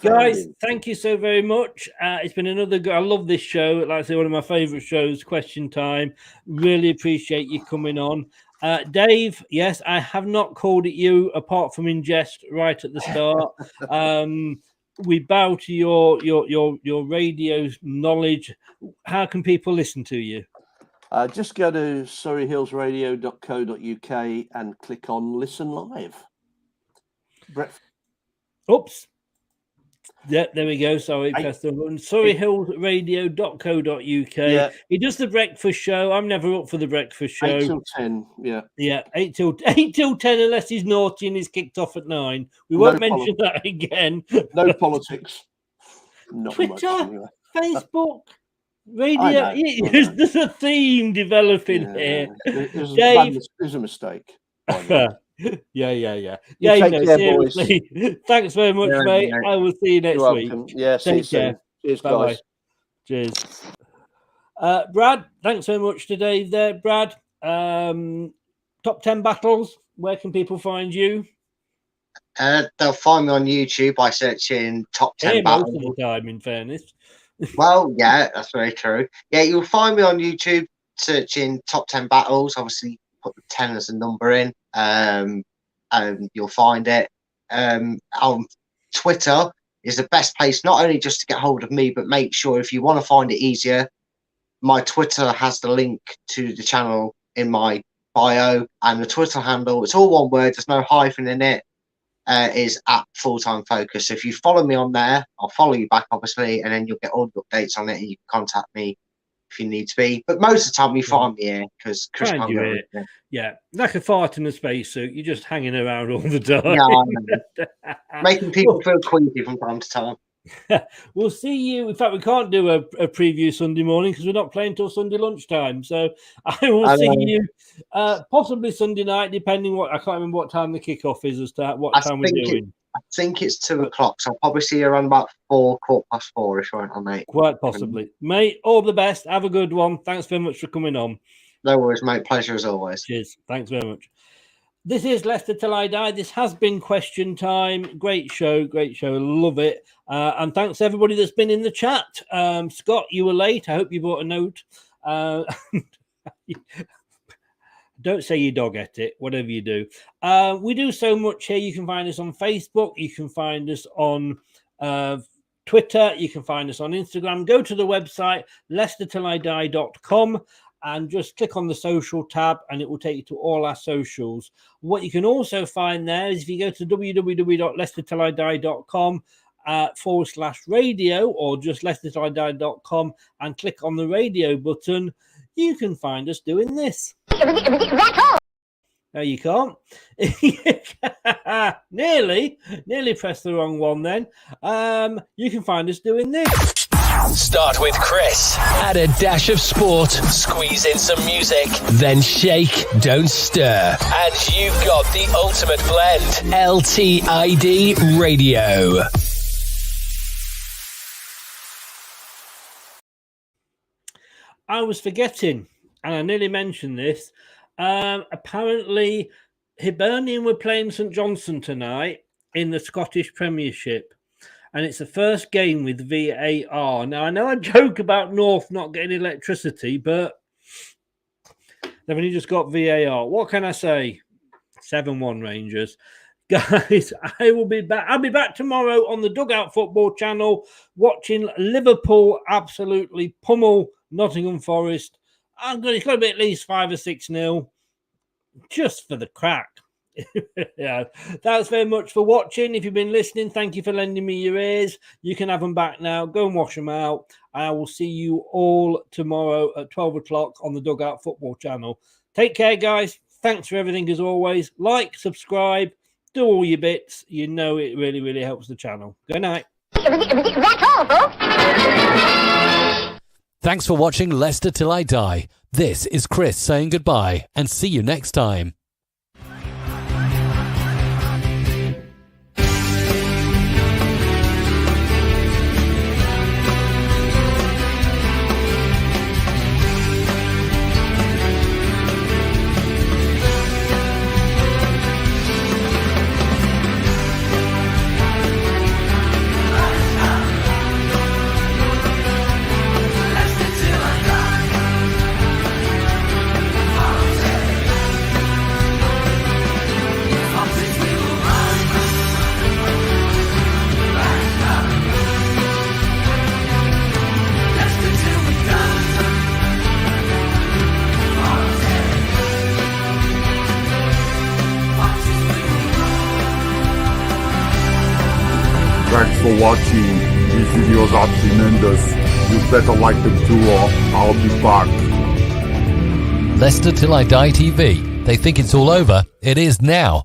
Guys, thank you so very much. It's been another I love this show. Like I say, one of my favourite shows, Question Time. Really appreciate you coming on. Dave, yes, I have not called at you apart from in jest right at the start. We bow to your radio knowledge. How can people listen to you? Just go to surreyhillsradio.co.uk and click on Listen Live. Oops. Yeah, there we go. Sorry, press the button. surreyhillsradio.co.uk. Yeah. He does the breakfast show. I'm never up for the breakfast show. 8 till 10, yeah. Yeah, 8 till 10 unless he's naughty and he's kicked off at 9. We won't mention that again. No politics. Not Twitter, much, anyway. Facebook, radio. There's a theme developing here. There's a mistake. Yeah. Take care, seriously. Boys. Thanks very much, mate. I will see you next week. Yeah, see you soon. Cheers, guys. Cheers. Brad, thanks so much today there, Brad. Top 10 battles. Where can people find you? They'll find me on YouTube by searching Top 10 battles. Most of the time, in fairness. Well, yeah, that's very true. Yeah, you'll find me on YouTube searching Top 10 battles. Obviously, put the 10 as a number in, and you'll find it. On Twitter is the best place, not only just to get hold of me, but make sure if you want to find it easier, my Twitter has the link to the channel in my bio, and the Twitter handle, it's all one word, there's no hyphen in it, is at Full-Time Focus. So if you follow me on there, I'll follow you back, obviously, and then you'll get all the updates on it, and you can contact me if you need to be. But most of the time, you find me here because Chris can't go here. Yeah, like a fart in a spacesuit. You're just hanging around all the time. Yeah, I know. Making people feel queasy from time to time. We'll see you. In fact, we can't do a preview Sunday morning because we're not playing till Sunday lunchtime. So I will see you possibly Sunday night, depending I can't remember what time the kickoff is as to what time we're doing. I think it's 2 o'clock, so I'll probably see you around about 4:15 if I mate. Quite possibly. Mate, all the best. Have a good one. Thanks very much for coming on. No worries, mate. Pleasure as always. Cheers. Thanks very much. This is Leicester Till I Die. This has been Question Time. Great show. Love it. And thanks to everybody that's been in the chat. Scott, you were late. I hope you brought a note. Don't say your dog ate it, whatever you do. We do so much here. You can find us on Facebook. You can find us on Twitter. You can find us on Instagram. Go to the website, LeicesterTillIDie.com, and just click on the social tab, and it will take you to all our socials. What you can also find there is if you go to www.LeicesterTillIDie.com /radio or just LeicesterTillIDie.com and click on the radio button, you can find us doing this. No, you can't. Nearly pressed the wrong one then. You can find us doing this. Start with Chris. Add a dash of sport. Squeeze in some music. Then shake, don't stir. And you've got the ultimate blend. LTID Radio. I was forgetting, and I nearly mentioned this. Apparently, Hibernian were playing St Johnstone tonight in the Scottish Premiership, and it's the first game with VAR. Now, I know I joke about North not getting electricity, but they've only just got VAR. What can I say? 7-1 Rangers. Guys, I will be back. I'll be back tomorrow on the Dugout Football channel watching Liverpool absolutely pummel Nottingham Forest. It's got to be at least 5 or 6-0 just for the crack. Yeah, thanks very much for watching. If you've been listening, thank you for lending me your ears. You can have them back now. Go and wash them out. I will see you all tomorrow at 12 o'clock on the Dugout Football channel. Take care, guys. Thanks for everything as always. Like, subscribe, do all your bits. You know it really, really helps the channel. Good night. That's all, folks. Thanks for watching Leicester Till I Die. This is Chris saying goodbye and see you next time. Thanks for watching. These videos are tremendous. You better like them too, or I'll be back. Leicester Till I Die TV. They think it's all over. It is now.